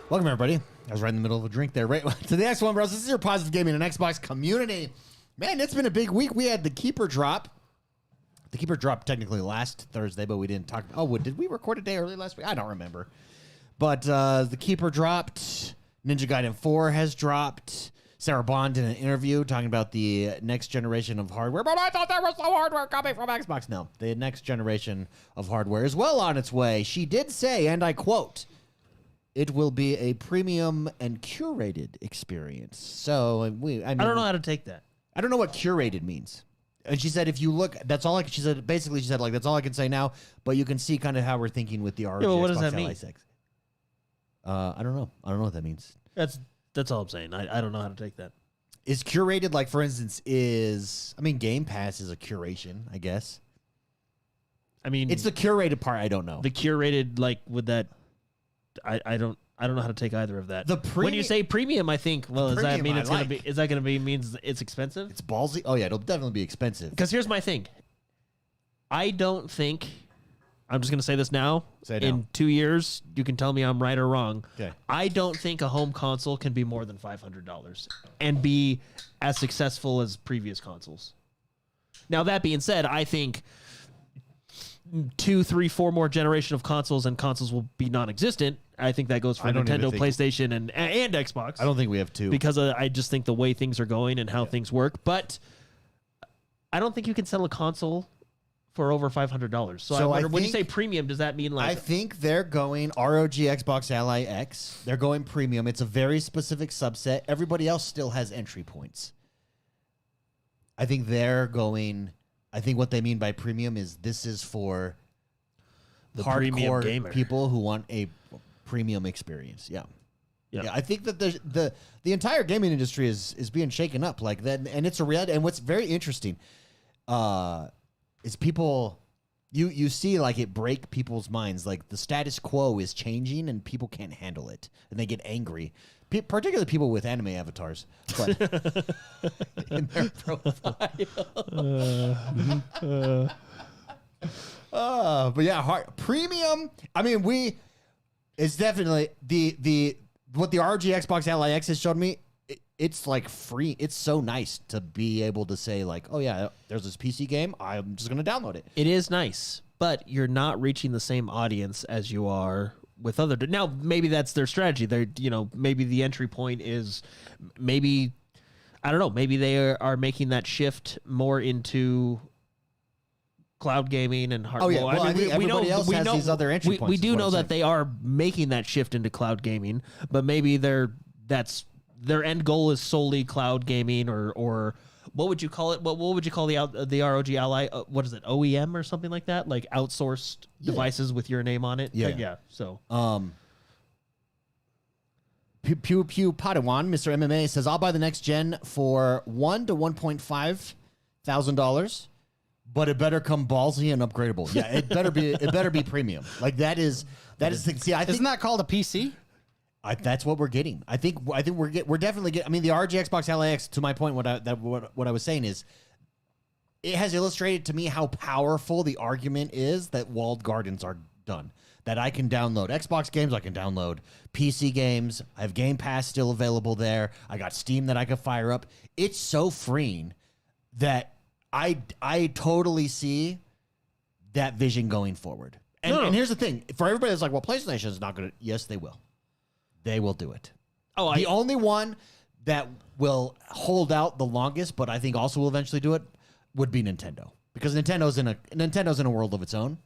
Welcome, everybody. I was right in the middle of a drink there. Right to the XoneBros. This is your positive gaming and Xbox community. Man, it's been a big week. We had the Keeper drop. The Keeper dropped technically last Thursday, but we didn't talk. Oh, did we record a day early last week? I don't remember. But the Keeper dropped. Ninja Gaiden 4 has dropped. Sarah Bond did an interview talking about the next generation of hardware. But I thought there was no hardware coming from Xbox. No, the next generation of hardware is well on its way. She did say, and I quote, "It will be a premium and curated experience." So I don't know how to take that. I don't know what curated means. And she said, if you look, that's all. She said that's all I can say now. But you can see kind of how we're thinking with the ROG what does Xbox that Ally mean? X. I don't know. I don't know what that means. That's all I'm saying. I don't know how to take that. Is curated, like, for instance, Game Pass is a curation, I guess. I mean, it's the curated part. I don't know. The curated, like, with that, I don't know how to take either of that. When you say premium, I think, well, does that mean it's gonna be? Is that gonna be means it's expensive? It's ballsy. Oh yeah, it'll definitely be expensive. Because here's my thing. I don't think. I'm just gonna say this now. Say it now. In 2 years, you can tell me I'm right or wrong. Okay. I don't think a home console can be more than $500 and be as successful as previous consoles. Now that being said, I think 2, 3, 4 more generation of consoles and consoles will be non-existent. I think that goes for Nintendo, PlayStation, and Xbox. I don't think we have 2. Because I just think the way things are going and how things work. But I don't think you can sell a console for over $500. So I wonder, when you say premium, does that mean like... I think they're going ROG Xbox Ally X. They're going premium. It's a very specific subset. Everybody else still has entry points. I think they're going... I think what they mean by premium is this is for the hardcore gamer, people who want a premium experience. Yeah. I think that the entire gaming industry is being shaken up like that, and it's a reality. And what's very interesting is people you see like it break people's minds. Like the status quo is changing, and people can't handle it, and they get angry. Particularly people with anime avatars, but in their profile. But yeah, premium. I mean, it's definitely what the ROG Xbox Ally X has showed me. It's like free. It's so nice to be able to say like, oh yeah, there's this PC game. I'm just gonna download it. It is nice, but you're not reaching the same audience as you are with other. Now maybe that's their strategy. They're maybe the entry point is maybe I don't know. Maybe they are making that shift more into cloud gaming and hardware. Oh yeah, well, I mean, everybody else has these other entry points. We do know that they are making that shift into cloud gaming, but maybe their end goal is solely cloud gaming, or what would you call it? What would you call the ROG Ally? What is it? OEM or something like that? Like outsourced devices with your name on it? Yeah. So. Pew Padawan, Mr. MMA says, I'll buy the next gen for $1,000 to $1,500, but it better come ballsy and upgradable. Yeah, it better be premium. Like that is the thing. See, I think, isn't that called a PC? That's what we're getting. I think we're definitely getting. I mean, the ROG Xbox Ally X. To my point, what I was saying is, it has illustrated to me how powerful the argument is that walled gardens are done. That I can download Xbox games, I can download PC games. I have Game Pass still available there. I got Steam that I can fire up. It's so freeing that I totally see that vision going forward. And here's the thing: for everybody that's like, well, PlayStation is not going to. Yes, they will. They will do it. The only one that will hold out the longest, but I think also will eventually do it, would be Nintendo, because Nintendo's in a world of its own.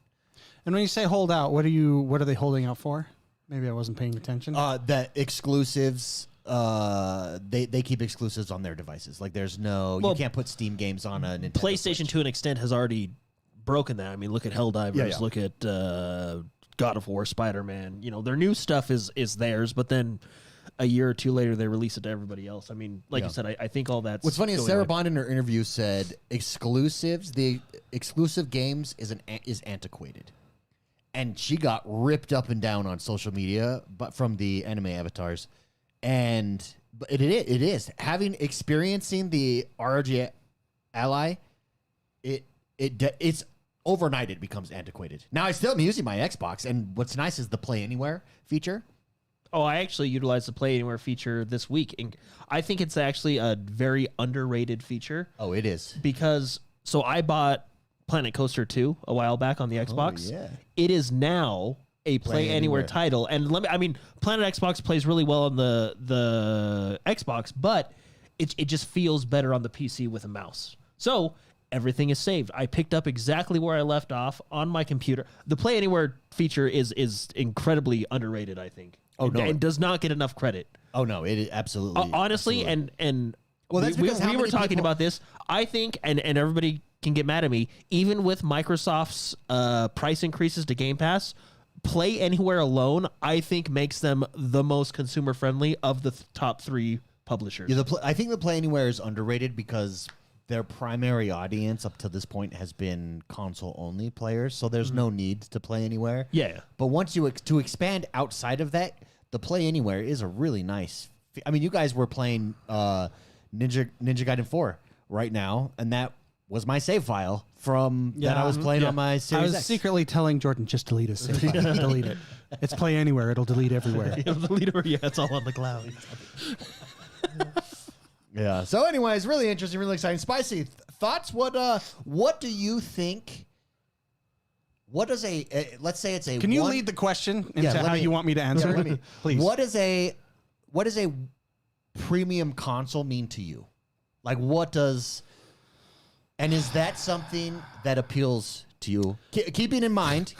And when you say hold out, what are they holding out for? Maybe I wasn't paying attention. That exclusives. They keep exclusives on their devices. Like there's you can't put Steam games on a Nintendo PlayStation Switch. To an extent has already broken that. I mean, look at Helldivers. Look at God of War, Spider-Man. Their new stuff is theirs, but then a year or two later they release it to everybody else. I mean, like you said, I think all that's. What's funny is Sarah Bond in her interview said the exclusive games is antiquated, and she got ripped up and down on social media, but from the anime avatars, but it is experiencing the ROG Ally. It's overnight it becomes antiquated. Now I still am using my Xbox, and what's nice is the Play Anywhere feature. Oh, I actually utilized the Play Anywhere feature this week, and I think it's actually a very underrated feature. Oh, it is. Because, so I bought Planet Coaster 2 a while back on the Xbox. yeah. It is now a Play Anywhere title. And Planet Xbox plays really well on the Xbox, but it just feels better on the PC with a mouse. So everything is saved. I picked up exactly where I left off on my computer. The Play Anywhere feature is incredibly underrated, I think. Oh, no. And does not get enough credit. Oh no, it is absolutely. Honestly, absolutely. and Well, that's because we were talking about this. I think, and everybody can get mad at me, even with Microsoft's price increases to Game Pass, Play Anywhere alone, I think makes them the most consumer friendly of the top 3 publishers. Yeah, I think the Play Anywhere is underrated because their primary audience up to this point has been console only players, so there's no need to Play Anywhere. Yeah. But once you to expand outside of that, the Play Anywhere is a really nice. I mean, you guys were playing Ninja Gaiden 4 right now, and that was my save file from that I was playing on my Series I was X. secretly telling Jordan, just delete it. Delete it. It's Play Anywhere. It'll delete everywhere. Yeah, it's all on the cloud. Yeah. So, anyways, really interesting, really exciting. Spicy thoughts. What do you think? What does let's say it's a. Can you lead the question into how you want me to answer? let me, Please. What does a premium console mean to you? Like, what does? And is that something that appeals to you? Keeping in mind.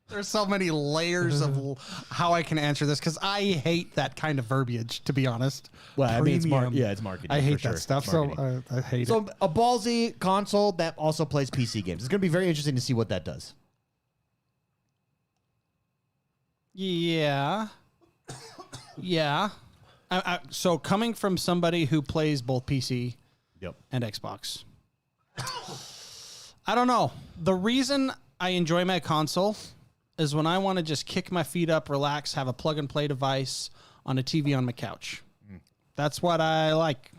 There's so many layers of how I can answer this because I hate that kind of verbiage, to be honest. Well, I mean, it's Premium. it's marketing. I hate for that sure. stuff, It's so marketing. I hate it. So a ballsy console that also plays PC games. It's going to be very interesting to see what that does. Yeah. Yeah. So coming from somebody who plays both PC and Xbox, I don't know. The reason I enjoy my console is when I want to just kick my feet up, relax, have a plug-and-play device on a TV on my couch. That's what I like.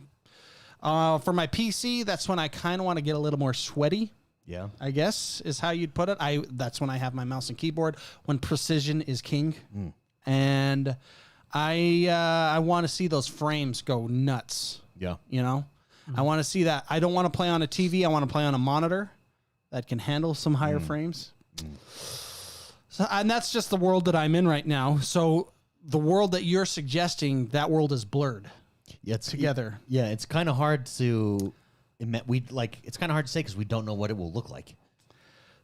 For my PC, that's when I kind of want to get a little more sweaty. Yeah. I guess is how you'd put it. That's when I have my mouse and keyboard, when precision is king. And I want to see those frames go nuts. Yeah. You know? I want to see that. I don't want to play on a TV. I want to play on a monitor that can handle some higher frames. So, and that's just the world that I'm in right now. So the world that you're suggesting, that world is blurred together. It's kind of hard to it's kind of hard to say because we don't know what it will look like.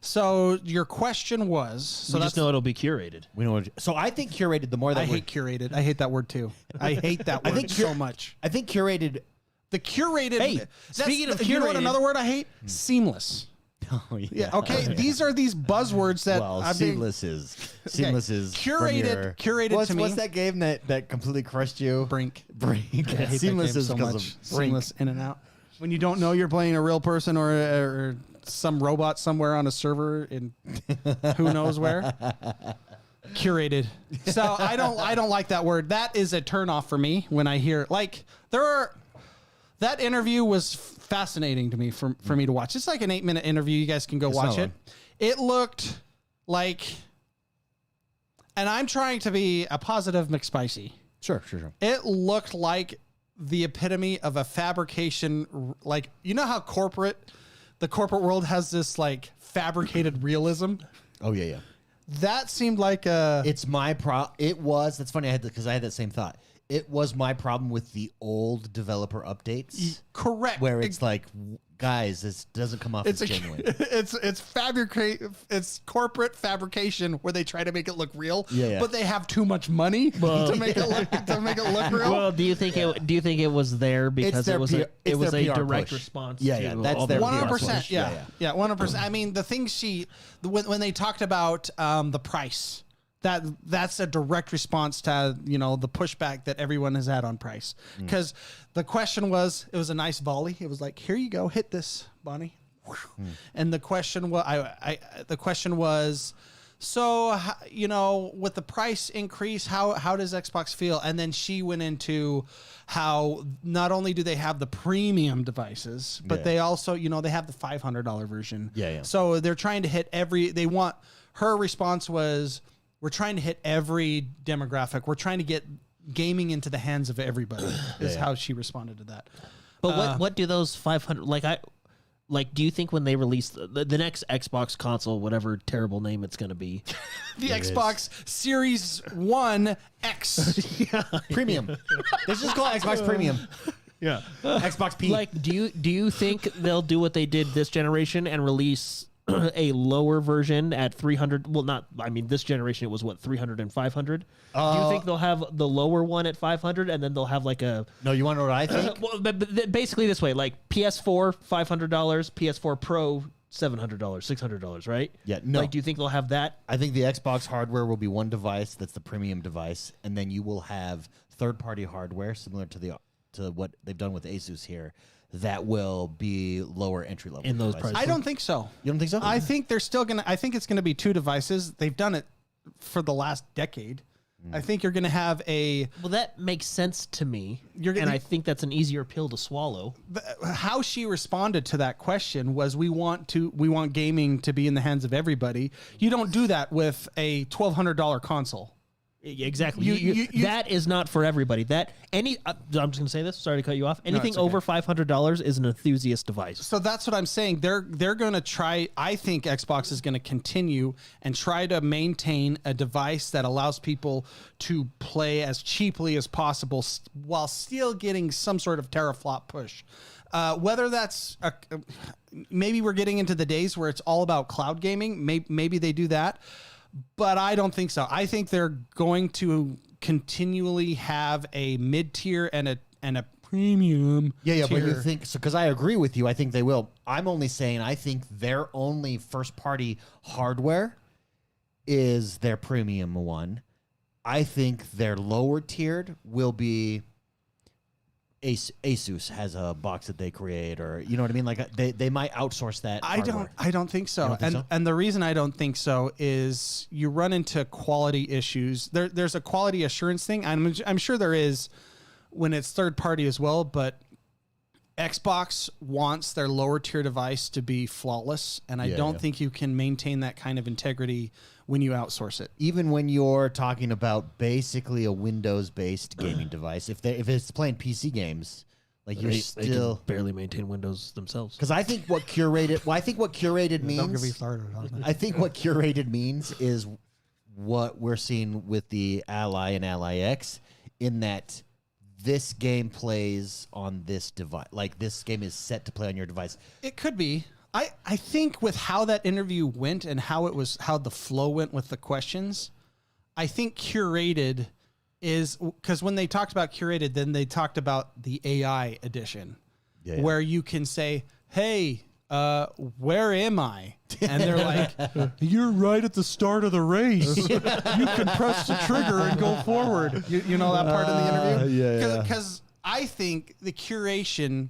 So your question was, so We just know it'll be curated. We know. So I think curated. The more that I we're- hate curated. I hate that word too. I hate that word so much. I think curated. The curated. Hey, speaking of you know what curated- another word I hate? Seamless. Oh Yeah. Okay. These are these buzzwords that Well, I'm being- seamless is seamless is from Curated- curated What's, to me- what's that game that completely crushed you? Brink. Brink. I hate Seamless that game is so because much. of Brink. Seamless in and out. When you don't know you're playing a real person or some robot somewhere on a server in who knows where. Curated. So I don't like that word. That is a turnoff for me when I hear that interview was fascinating to me for me to watch. It's like an 8-minute interview. You guys can go watch it. It looked like, and I'm trying to be a positive McSpicy. Sure. It looked like the epitome of a fabrication, like, you know how the corporate world has this like fabricated realism? Oh yeah. That seemed like a... It's my It was. That's funny. Because I had that same thought. It was my problem with the old developer updates. Correct. Where it's like, guys, this doesn't come off as genuine. It's corporate fabrication where they try to make it look real, Yeah. but they have too much money to make it look real. Well, do you think it was there because their it was P- a it's their a PR direct push. response? Yeah, to yeah, that's all their the PR 100%. push. Yeah, 100%. I mean, the things when they talked about the price. That's a direct response to the pushback that everyone has had on price. Because the question was, it was a nice volley. It was like, here you go, hit this, Bonnie. And the question was, so with the price increase, how does Xbox feel? And then she went into how not only do they have the premium devices, but they also they have the $500 version. Yeah. So they're trying to hit her response was, we're trying to hit every demographic. We're trying to get gaming into the hands of everybody. Is how she responded to that. But what do those 500 do you think when they release the next Xbox console, whatever terrible name it's going to be, the Xbox Series 1 X Premium. Let's just call it Xbox Premium. yeah, Xbox P. like do you think they'll do what they did this generation and release a lower version at 300? Well, not. I mean, this generation it was what 300 and 500. Do you think they'll have the lower one at 500 and then they'll have like a? No, you want to know what I think? Well, but basically this way, like PS4 $500, PS4 Pro $700, $600, right? Yeah, no. Like, do you think they'll have that? I think the Xbox hardware will be one device that's the premium device, and then you will have third-party hardware similar to what they've done with Asus here that will be lower entry level In those devices. prices. I don't think so. You don't think so? I think they're still gonna. I think it's gonna be 2 devices. They've done it for the last decade. I think you're gonna have a. Well, that makes sense to me, and I think that's an easier pill to swallow. How she responded to that question was, we want gaming to be in the hands of everybody. You don't do that with a $1,200 console. Exactly. That is not for everybody. I'm just going to say this. Sorry to cut you off. Anything it's okay. over $500 is an enthusiast device. So that's what I'm saying. They're going to try. I think Xbox is going to continue and try to maintain a device that allows people to play as cheaply as possible while still getting some sort of teraflop push. Whether that's maybe we're getting into the days where it's all about cloud gaming. Maybe they do that. But I don't think so. I think they're going to continually have a mid-tier and a premium. Yeah, tier. but you think so? Because I agree with you. I think they will. I'm only saying I think their only first-party hardware is their premium one. I think their lower-tiered will be Asus has a box that they create, or you know what I mean. Like they might outsource that. I don't think so. don't think so? And the reason I don't think so is you run into quality issues. There's a quality assurance thing. I'm sure there is when it's third party as well, but Xbox wants their lower tier device to be flawless, and I don't think you can maintain that kind of integrity when you outsource it. Even when you're talking about basically a Windows-based gaming device, if it's playing PC games, like you're They still can barely maintain Windows themselves. because I think what curated. Well, I think what curated means. Don't get me started on that. I think what curated means is what we're seeing with the Ally and Ally X, in that this game plays on this device. Like this game is set to play on your device. It could be. I think with how that interview went and how the flow went with the questions, I think curated is because when they talked about curated, then they talked about the AI edition, where you can say, "Hey, where am I?" And they're like, "You're right at the start of the race. You can press the trigger and go forward." You know that part of the interview? Because I think the curation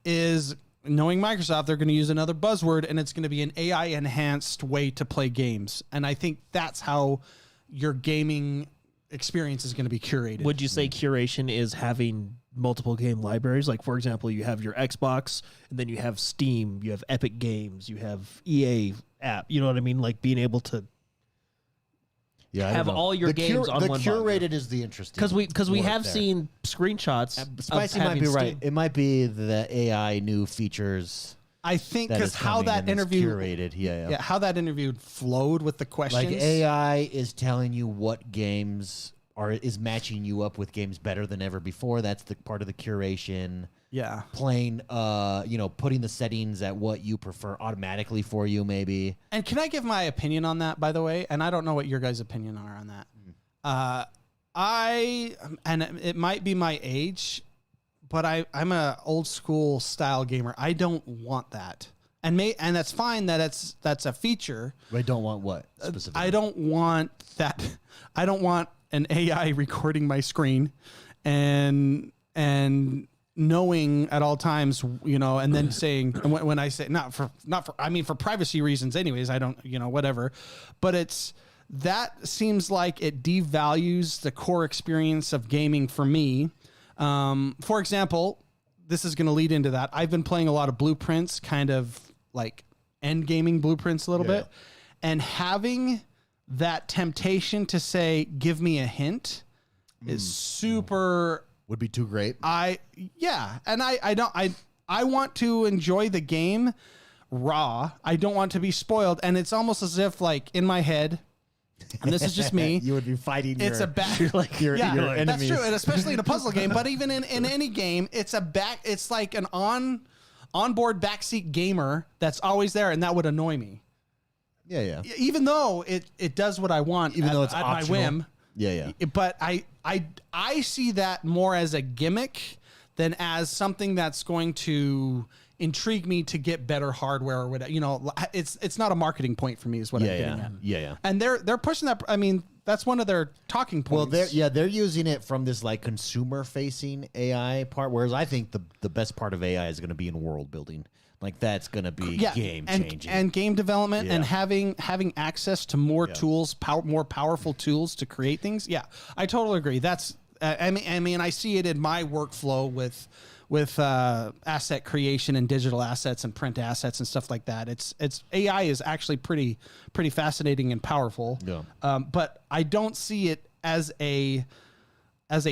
is, knowing Microsoft, they're going to use another buzzword, and it's going to be an AI-enhanced way to play games. And I think that's how your gaming experience is going to be curated. Would you say curation is having multiple game libraries? Like, for example, you have your Xbox, and then you have Steam, you have Epic Games, you have EA app. You know what I mean? Like being able to have all your games on one button. The curated is the interesting Because we word have there. seen screenshots. Spicy of might be having right. Steam. It might be the AI new features. I think That because is how coming that and it's interview curated. how that interview flowed with the questions. Like AI is telling you what games is matching you up with games better than ever before. That's the part of the curation. Yeah. Playing, putting the settings at what you prefer automatically for you, maybe. And can I give my opinion on that, by the way? And I don't know what your guys' opinion are on that. And it might be my age, but I'm a old school style gamer. I don't want that. And that's fine that that's a feature. I don't want what specifically? I don't want that. I don't want an AI recording my screen and knowing at all times, and then saying, and when I say not for for privacy reasons anyways, I don't, whatever, but that seems like it devalues the core experience of gaming for me. For example, this is going to lead into that. I've been playing a lot of Blueprints, kind of like end gaming Blueprints a little bit, and having that temptation to say, give me a hint is super. Would be too great. And I want to enjoy the game raw. I don't want to be spoiled. And it's almost as if, like, in my head, and this is just me, you would be fighting it's your, a back. your That's enemies. true. And especially in a puzzle game, but even in any game, it's like an onboard backseat gamer that's always there. And that would annoy me. Yeah. Even though it does what I want, Even though it's at my optional. whim. Yeah. But I see that more as a gimmick than as something that's going to intrigue me to get better hardware or whatever. You know, it's not a marketing point for me, is what I'm getting at. Yeah. And they're pushing that. I mean, that's one of their talking points. Well, they're using it from this like consumer facing AI part, whereas I think the best part of AI is going to be in world building. Like that's going to be game changing and game development and having access to more tools, more powerful tools to create things. Yeah, I totally agree. That's I mean I see it in my workflow with asset creation and digital assets and print assets and stuff like that. It's AI is actually pretty fascinating and powerful. Yeah. But I don't see it as a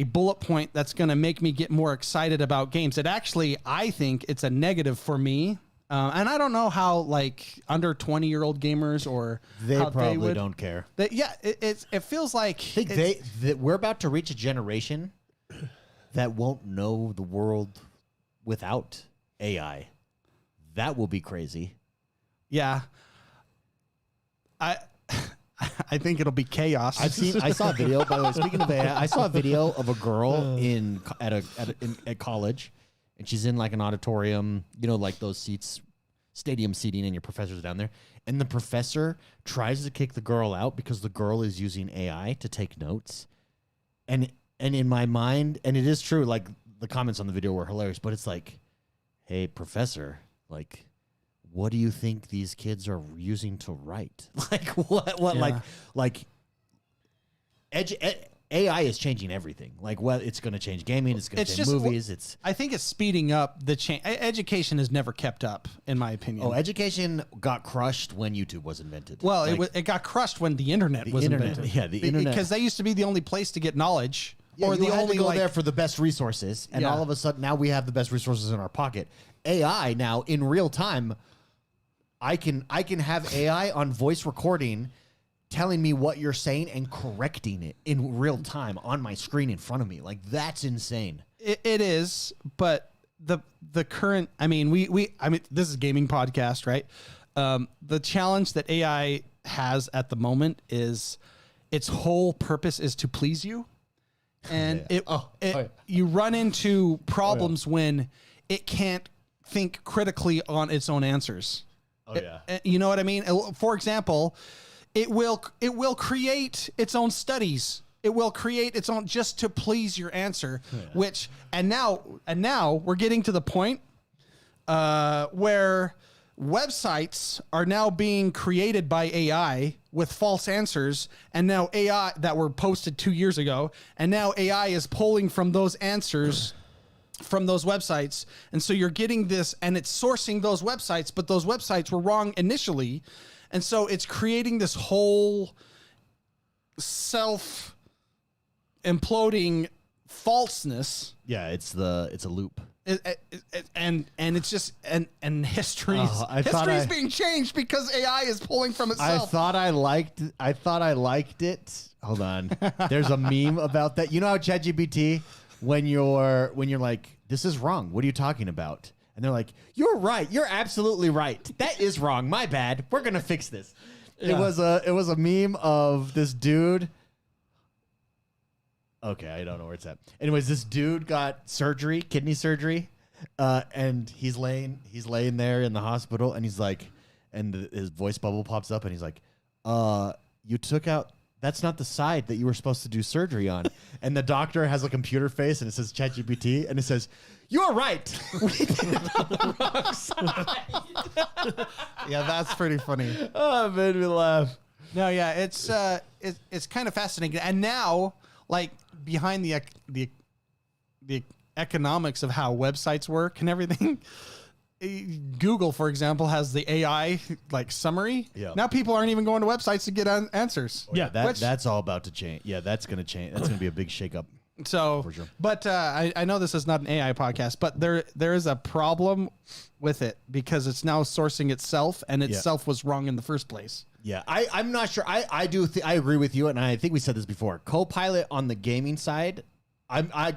bullet point that's going to make me get more excited about games. It actually, I think it's a negative for me. And I don't know how like under 20-year-old gamers or they how probably they would, don't care. It feels like I think that we're about to reach a generation that won't know the world without AI. That will be crazy. Yeah. I think it'll be chaos. I saw a video, by the way, speaking of AI, I saw a video of a girl at college, and she's in like an auditorium, you know, like those seats, stadium seating, and your professor's down there. And the professor tries to kick the girl out because the girl is using AI to take notes. And in my mind, and it is true, like the comments on the video were hilarious, but it's like, hey, professor, like, what do you think these kids are using to write? Like what like AI is changing everything. Like it's going to change gaming. It's going to change movies. I think it's speeding up the change. Education has never kept up, in my opinion. Oh, education got crushed when YouTube was invented. Well, it got crushed when the internet was invented. Yeah, the internet. Because they used to be the only place to get knowledge. Yeah, or you the had only to go there for the best resources, and all of a sudden now we have the best resources in our pocket. AI now in real time. I can have AI on voice recording telling me what you're saying and correcting it in real time on my screen in front of me. Like that's insane. It is, but the current I mean this is a gaming podcast, right? The challenge that AI has at the moment is its whole purpose is to please you. And you run into problems when it can't think critically on its own answers. Oh yeah. You know what I mean? For example, it will create its own studies. It will create its own just to please your answer, which and now we're getting to the point where websites are now being created by AI with false answers, and now AI that were posted 2 years ago, and now AI is pulling from those answers from those websites. And so you're getting this, and it's sourcing those websites, but those websites were wrong initially. And so it's creating this whole self imploding falseness. Yeah, it's a loop. And it's just and history is being changed because AI is pulling from itself. I thought I liked it. Hold on. There's a meme about that. You know how ChatGPT, when you're like, this is wrong. What are you talking about? And they're like, you're right. You're absolutely right. That is wrong. My bad. We're gonna fix this. Yeah. It was a meme of this dude. Okay, I don't know where it's at. Anyways, this dude got surgery, kidney surgery, and he's laying there in the hospital, and he's like, and his voice bubble pops up, and he's like, you took out. That's not the side that you were supposed to do surgery on. And the doctor has a computer face, and it says ChatGPT, and it says, you're right. We did it on the wrong side. Yeah, that's pretty funny. Oh, it made me laugh. No, yeah, it's kind of fascinating. And now, like, behind the economics of how websites work and everything, Google, for example, has the AI like summary. Yeah. Now people aren't even going to websites to get answers. Yeah. That's all about to change. Yeah, that's going to change. That's going to be a big shakeup. So, For sure. but I know this is not an AI podcast, but there is a problem with it because it's now sourcing itself, and itself was wrong in the first place. Yeah, I'm not sure. I agree with you, and I think we said this before. Copilot on the gaming side,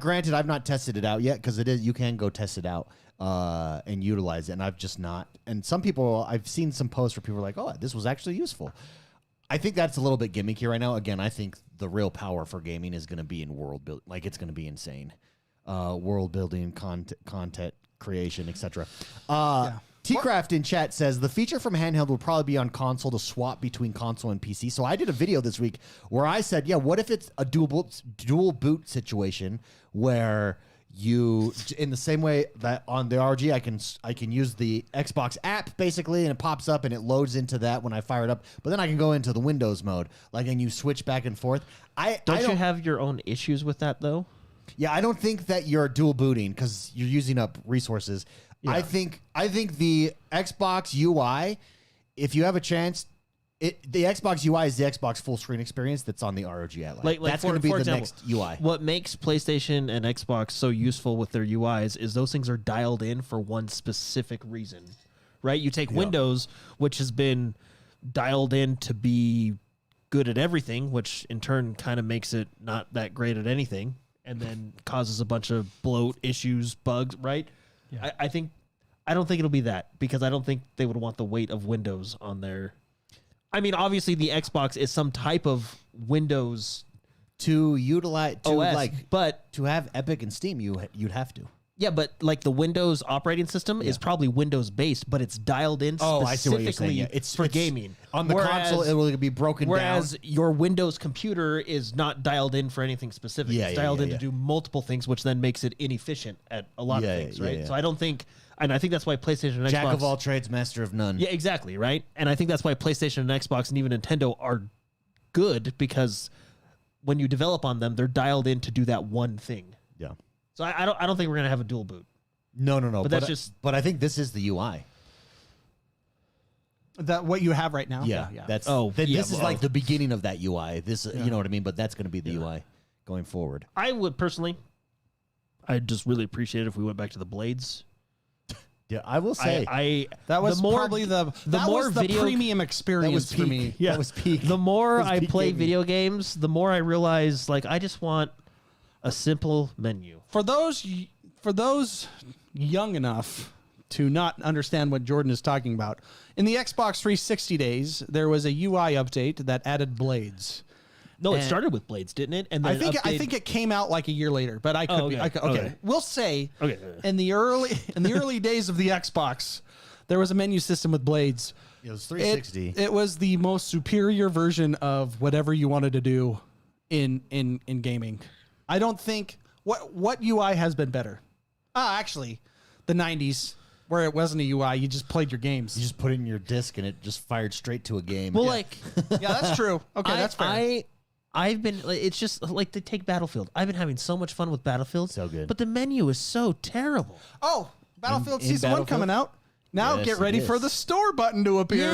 granted I've not tested it out yet because you can go test it out and utilize it, and I've just not. And some people, I've seen some posts where people are like, "Oh, this was actually useful." I think that's a little bit gimmicky right now. Again, I think the real power for gaming is going to be in world build. Like it's going to be insane, world building, content creation, etc. Tcraft in chat says the feature from Handheld will probably be on console to swap between console and PC. So I did a video this week where I said, yeah, what if it's a dual boot situation where you, in the same way that on the ROG, I can use the Xbox app basically, and it pops up and it loads into that when I fire it up. But then I can go into the Windows mode, and you switch back and forth. Don't you have your own issues with that though? Yeah, I don't think that you're dual booting because you're using up resources. Yeah. I think the Xbox UI, if you have a chance, the Xbox UI is the Xbox full screen experience that's on the ROG Ally. Like that's going to be the next UI. What makes PlayStation and Xbox so useful with their UIs is those things are dialed in for one specific reason, right? You take Windows, which has been dialed in to be good at everything, which in turn kind of makes it not that great at anything, and then causes a bunch of bloat issues, bugs, right? Yeah. I don't think it'll be that because I don't think they would want the weight of Windows on their. I mean, obviously the Xbox is some type of Windows to utilize OS, but to have Epic and Steam, you'd have to. Yeah, but like the Windows operating system is probably Windows based, but it's dialed in specifically I see what you're saying. It's for gaming. On the console, it will be broken down. Whereas your Windows computer is not dialed in for anything specific. It's dialed in to do multiple things, which then makes it inefficient at a lot of things, right? Yeah. So I don't think, and I think that's why PlayStation and Xbox... Jack of all trades, master of none. Yeah, exactly, right? And I think that's why PlayStation and Xbox and even Nintendo are good because when you develop on them, they're dialed in to do that one thing. Yeah. So I don't think we're gonna have a dual boot. No. But that's just. But I think this is the UI. That what you have right now. Yeah. That's. This is like the beginning of that UI. This, you know what I mean. But that's going to be the UI going forward. I would personally. I'd just really appreciate it if we went back to the blades. Yeah, I will say that was probably the premium experience for me. Yeah, that was peak. The more I play video games, the more I realize like I just want a simple menu. For those young enough to not understand what Jordan is talking about, in the Xbox 360 days, there was a UI update that added blades. No, it started with blades, didn't it? And then I think it came out like a year later, but I could be okay. We'll say in the early days of the Xbox, there was a menu system with blades. It was 360. It was the most superior version of whatever you wanted to do in gaming. I don't think what UI has been better. Actually, the 90s where it wasn't a UI, you just played your games. You just put it in your disc and it just fired straight to a game. Well, yeah, that's true. Okay, that's fair. I've been. It's just like to take Battlefield. I've been having so much fun with Battlefield. So good, but the menu is so terrible. Oh, Battlefield Season 1 coming out. Now get ready for the store button to appear.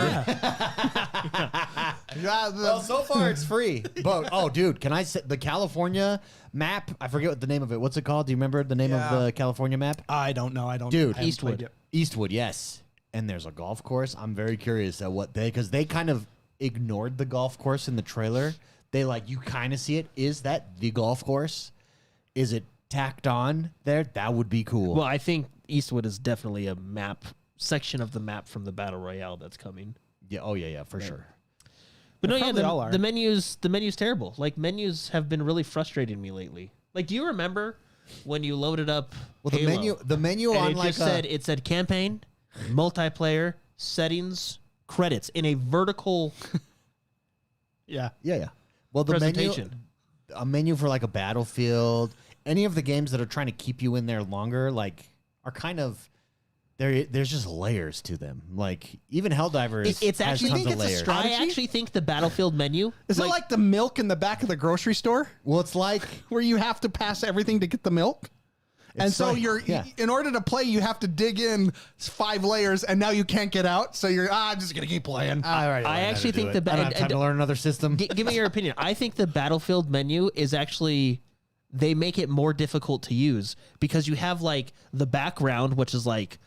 Yeah. Well, so far it's free. But dude, can I say the California map? I forget what the name of it. What's it called? Do you remember the name of the California map? I don't know. Dude, Eastwood. Eastwood, yes. And there's a golf course. I'm very curious at what because they kind of ignored the golf course in the trailer. They you kind of see it. Is that the golf course? Is it tacked on there? That would be cool. Well, I think Eastwood is definitely a section of the map from the Battle Royale that's coming. Yeah. Oh yeah, for sure. But the menus terrible. Like menus have been really frustrating me lately. Like, do you remember when you loaded up Halo, the menu on it said campaign, multiplayer, settings, credits in a vertical. Yeah. Well, presentation. A menu for a Battlefield, any of the games that are trying to keep you in there longer, are kind of there's just layers to them. Even Helldivers, it's actually has tons of layers. I actually think the Battlefield menu is it like the milk in the back of the grocery store. Well, it's like where you have to pass everything to get the milk. And so in order to play, you have to dig in 5 layers, and now you can't get out. So I'm just gonna keep playing. I actually think the I don't have time to learn another system. Give me your opinion. I think the Battlefield menu is actually, they make it more difficult to use because you have like the background, which is like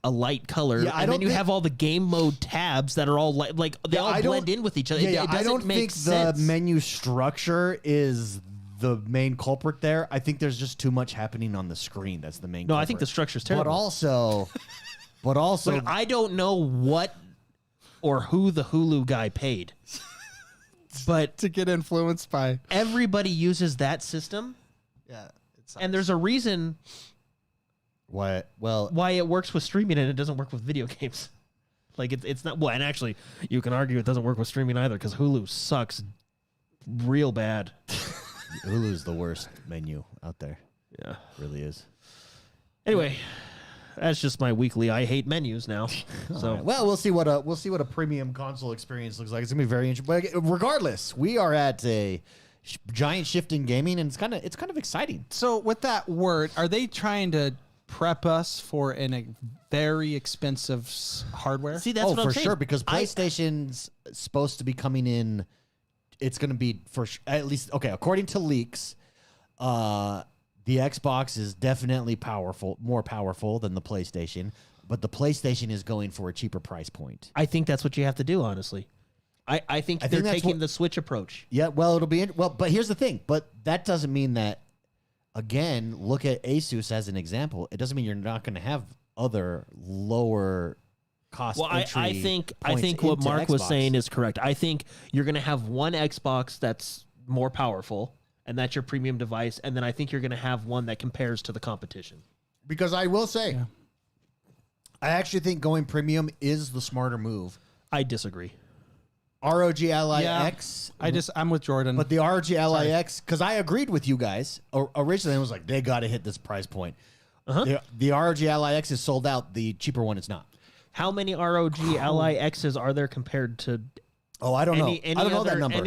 a light color, and then you have all the game mode tabs that are all like they all blend in with each other. It doesn't I don't make think sense. the menu structure is the main culprit there. I think there's just too much happening on the screen. That's the main. No, culprit. I think the structure's terrible. But also, I don't know what or who the Hulu guy paid, but to get influenced by everybody uses that system. Yeah, and there's a reason why it works with streaming and it doesn't work with video games. Like it's not well, and actually you can argue it doesn't work with streaming either because Hulu sucks real bad. Hulu's the worst menu out there. Yeah, it really is. Anyway, that's just my weekly I hate menus now. So right. Well, we'll see what a premium console experience looks like. It's gonna be very interesting. But regardless, we are at a giant shift in gaming, and it's kind of exciting. So with that word, are they trying to prep us for a very expensive hardware? See, that's what I'm for saying. sure, because PlayStation's supposed to be coming in. It's going to be at least according to leaks. The Xbox is definitely more powerful than the PlayStation, but the PlayStation is going for a cheaper price point. I think that's what you have to do, honestly. I think they're taking the Switch approach. Yeah, well, it'll be but here's the thing. But that doesn't mean that. Again, look at Asus as an example. It doesn't mean you're not going to have other lower cost. Well, I think what Mark was saying is correct. I think you're going to have one Xbox that's more powerful, and that's your premium device, and then I think you're going to have one that compares to the competition. Because I will say, I actually think going premium is the smarter move. I disagree. ROG Ally X. I'm with Jordan. But the ROG Ally X, because I agreed with you guys originally. I was like, they got to hit this price point. The ROG Ally X is sold out. The cheaper one is not. How many ROG Ally X's are there compared to? Oh, I don't know. I don't know that number.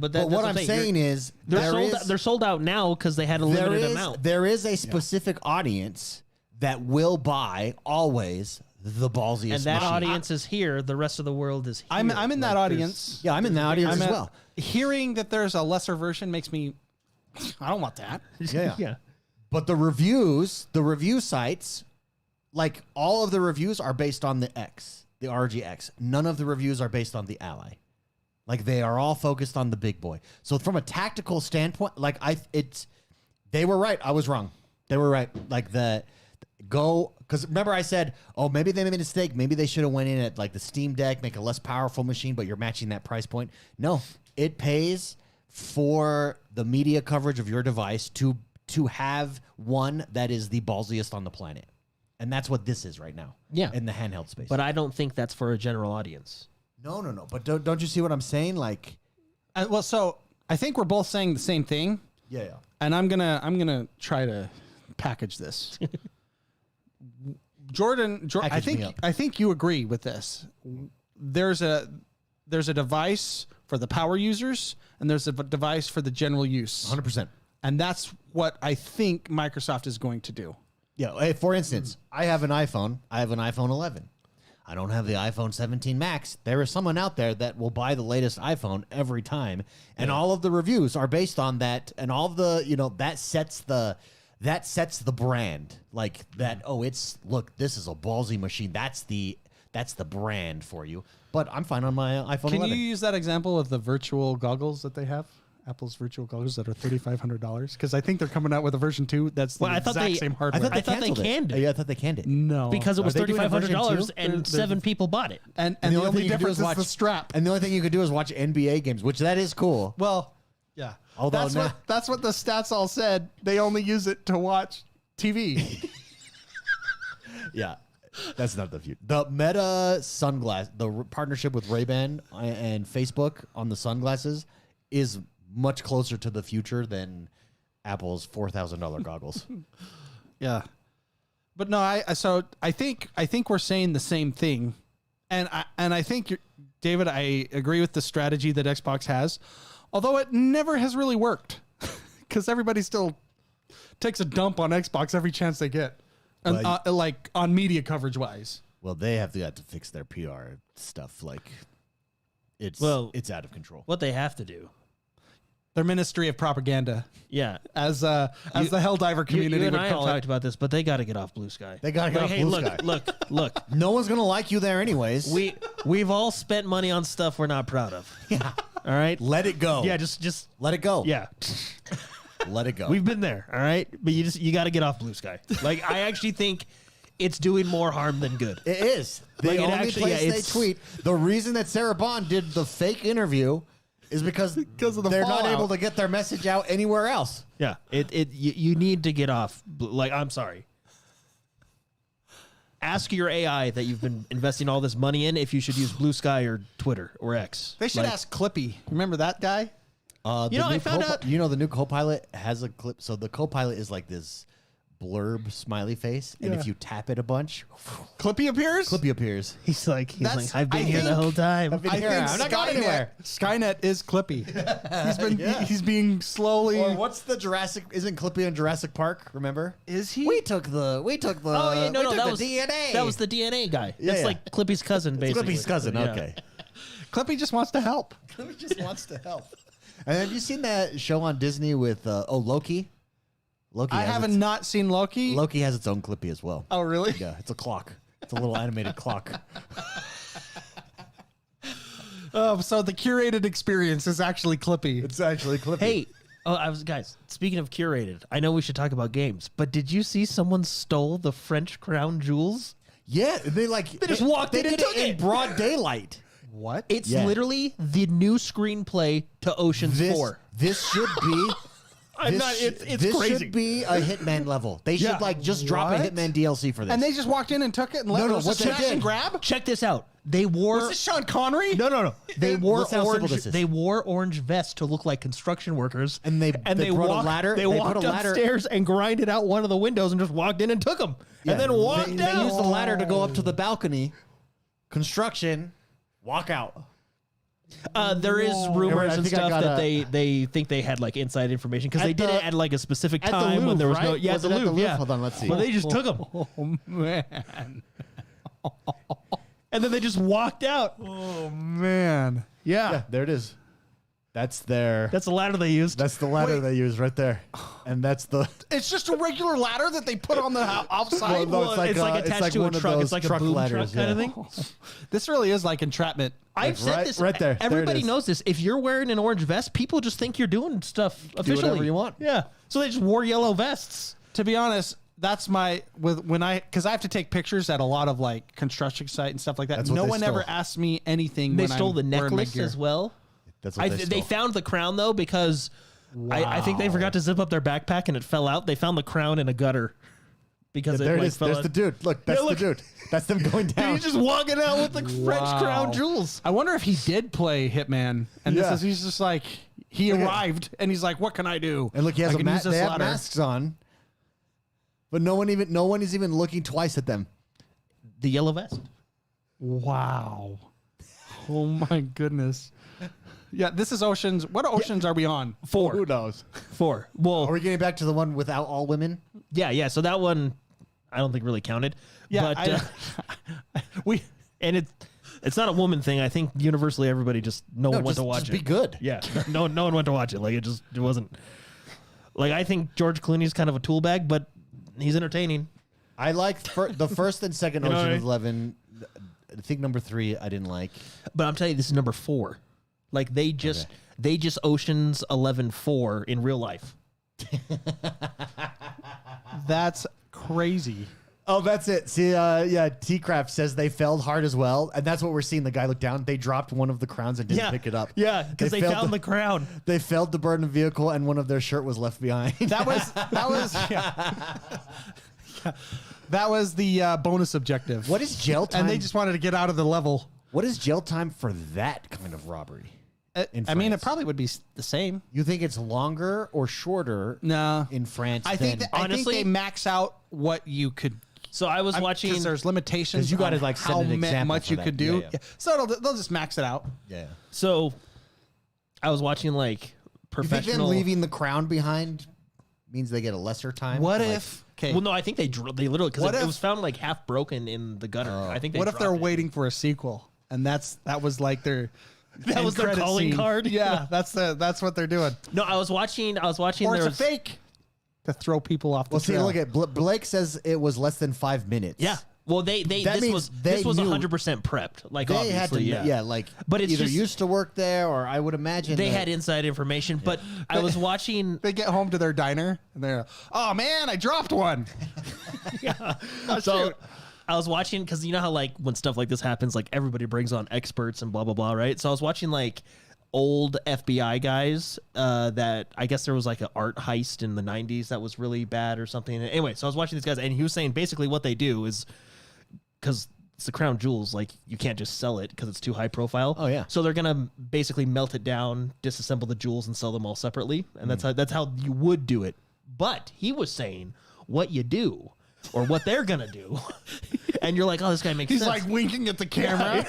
But what I'm saying is they're sold out now because they had a limited amount. There is a specific audience that will buy always the ballsiest, and that machine. Audience is here. The rest of the world is here. I'm in that audience. Yeah, I'm in that audience as well. Hearing that there's a lesser version makes me. I don't want that. Yeah. But the review sites, like all of the reviews are based on the ROG X. None of the reviews are based on the Ally. Like they are all focused on the big boy. So from a tactical standpoint, they were right. I was wrong. They were right. Like because remember I said, oh, maybe they made a mistake. Maybe they should have went in at like the Steam Deck, make a less powerful machine, but you're matching that price point. No, it pays for the media coverage of your device to have one that is the ballsiest on the planet. And that's what this is right now. Yeah. In the handheld space. But I don't think that's for a general audience. No. But don't you see what I'm saying? Like, so I think we're both saying the same thing. Yeah. And I'm gonna try to package this. Jordan, I think you agree with this. There's a device for the power users, and there's a device for the general use. 100%. And that's what I think Microsoft is going to do. Yeah. Hey, for instance, I have an iPhone. I have an iPhone 11. I don't have the iPhone 17 Max. There is someone out there that will buy the latest iPhone every time, and all of the reviews are based on that, and all of the that sets the brand like that. Oh, this is a ballsy machine. That's the brand for you. But I'm fine on my iPhone 11. Can you use that example of the virtual goggles that they have? Apple's virtual goggles that are $3,500 because I think they're coming out with a version 2 that's the exact same hardware. I thought they canned it. Yeah, I thought they canned it. No, because it was $3,500 and They're 7 people bought it. And the only difference is the strap. And the only thing you could do is watch NBA games, which that is cool. Well, yeah. Although that's what the stats all said. They only use it to watch TV. Yeah. That's not the future. The Meta sunglass, the partnership with Ray-Ban and Facebook on the sunglasses is much closer to the future than Apple's $4,000 goggles. Yeah. But no, I think we're saying the same thing. And I think David, I agree with the strategy that Xbox has, although it never has really worked because everybody still takes a dump on Xbox every chance they get, and like on media coverage wise. Well, they have to fix their PR stuff. Like, it's out of control. What they have to do. Their Ministry of Propaganda. Yeah. As the Helldiver community you and would I have call it. talked about this, but they got to get off Blue Sky. They got to get off Blue Sky. Look. No one's going to like you there anyways. We've all spent money on stuff we're not proud of. Yeah. All right? Let it go. Yeah, just let it go. Yeah. Let it go. We've been there, all right? But you got to get off Blue Sky. Like, I actually think it's doing more harm than good. It is. The only place they tweet. The reason that Sarah Bond did the fake interview is because of the they're fallout. not able to get their message out anywhere else. Yeah. You need to get off. Like, I'm sorry. Ask your AI that you've been investing all this money in if you should use Blue Sky or Twitter or X. They should ask Clippy. Remember that guy? I found out. You know, the new Copilot has a clip. So the Copilot is like this blurb smiley face, and if you tap it a bunch, Clippy appears? Clippy appears. He's like, That's- I've been I here the think- whole time. I think I'm not going anywhere. Skynet is Clippy. He's being slowly. Or what's the Jurassic? Isn't Clippy in Jurassic Park? Remember? Is he? We took the. Oh yeah, no, that was DNA. That was the DNA guy. Yeah, That's yeah. like Clippy's cousin, basically. Clippy's cousin. Yeah. Okay. Clippy just wants to help. Clippy just wants to help. And have you seen that show on Disney with Loki? Loki. I haven't not seen Loki. Loki has its own Clippy as well. Oh, really? Yeah, it's a clock. It's a little animated clock. So the curated experience is actually Clippy. It's actually Clippy. Hey, guys. Speaking of curated, I know we should talk about games, but did you see someone stole the French crown jewels? Yeah, they just walked in and did took in it. broad daylight. What? It's Yeah. literally the new screenplay to Ocean's 4. This should be. It's this crazy. should be a Hitman level. They should Yeah. just drop a What? Hitman DLC for this. And they just walked in and took it and let No, it what they smash did- and grab? Check this out. They wore Was this Sean Connery? No. They wore Listen how simple orange. this is. They wore orange vests to look like construction workers. And they brought a ladder- They they put walked a ladder- upstairs and grinded out one of the windows and just walked in and took them. Yeah, And then walked they down. used the ladder to go up to the balcony. Construction. Walk out. There is I rumors and think I stuff got that a- they think they had like inside information because At they did the- it at like a specific at the time when there was Louvre, no. right? Yeah, Was at the it at the Louvre. Louvre? Yeah. Hold on, let's see. Well, they just took them Oh, man. and then they just walked out. Oh, man. Yeah, Yeah, there it is. That's their. that's the ladder they used. That's the ladder they use right there, and that's the. It's just a regular ladder that they put on the outside. Well, no, it's like it's attached like to a one of truck. It's those like a truck boom ladders, truck kind yeah. of thing. This really is like entrapment. I've said right- this right there. There it Everybody is. knows this. If you're wearing an orange vest, people just think you're doing stuff officially. whatever you want. Yeah. So they just wore yellow vests. To be honest, that's my because I have to take pictures at a lot of like construction site and stuff like that. That's what No they one ever stole. asks me anything. They when stole I'm the wearing my necklace gear. as well. That's what They found the crown though because I think they forgot to zip up their backpack and it fell out. They found the crown in a gutter because There it it like, is. fell There's out. the dude. Look, that's look. the dude. That's them going down. He's just walking out with the French crown jewels. I wonder if he did play Hitman, and Yeah. he's just like he Look at- arrived and he's like, "What can I do?" And look, he has I a can mask. use this They have ladder. masks on, but no one is even looking twice at them. The yellow vest. Wow. Oh my goodness. Yeah, this is Oceans. What oceans are we on? 4. Who knows? 4. Well, Are we getting back to the one without all women? yeah. So that one, I don't think really counted. Yeah, but it's not a woman thing. I think universally everybody no one went to watch just it. be good. Yeah, no one went to watch it. Like it wasn't. Like I think George Clooney's kind of a tool bag, but he's entertaining. I like the first and second You know what I Ocean's mean? 11. I think number 3 I didn't like. But I'm telling you, this is number 4. Like they just Ocean's 11 4 in real life. That's crazy. Oh, that's it. See, T-Craft says they failed hard as well, and that's what we're seeing. The guy look down. They dropped one of the crowns and didn't pick it up. Yeah, because they failed found the crown. They failed to burn the vehicle, and one of their shirt was left behind. That was the bonus objective. What is jail time? And they just wanted to get out of the level. What is jail time for that kind of robbery? In I mean, it France? probably would be the same. You think it's longer or shorter? No, in France. I think honestly- they max out what you could. So I was watching. Because there's limitations. 'Cause you gotta, on like, set how an example much for you that. could do. Yeah, yeah. So they'll just max it out. Yeah. So I was watching like You think them professional. leaving the crown behind means they get a lesser time. What Like, if? Okay. Well, no, I think they literally because What it if- was found like half broken in the gutter. I think. What if they're dropped it. waiting for a sequel, and that was like their That was their end credit calling scene? card? Yeah, that's what they're doing. No, I was watching. Or There it's a was, fake to throw people off the Well, see, trail. look at Blake says it was less than 5 minutes. Yeah. Well, they That this means was they this was knew- 100% prepped. Like They obviously, had to, yeah. like, But it's either just- used to work there, or I would imagine They that- had inside information, but I was watching. They get home to their diner and they're, oh man, I dropped one. So I was watching because you know how like when stuff like this happens, like everybody brings on experts and blah blah blah, right? So I was watching like old FBI guys that I guess there was like an art heist in the 90s that was really bad or something. Anyway, so I was watching these guys and he was saying basically what they do is because it's the crown jewels, like you can't just sell it because it's too high profile. Oh, yeah. So they're gonna basically melt it down, disassemble the jewels, and sell them all separately, and that's how you would do it. But he was saying what you do or what they're gonna do, and you're like, oh, this guy makes He's sense. like winking at the camera.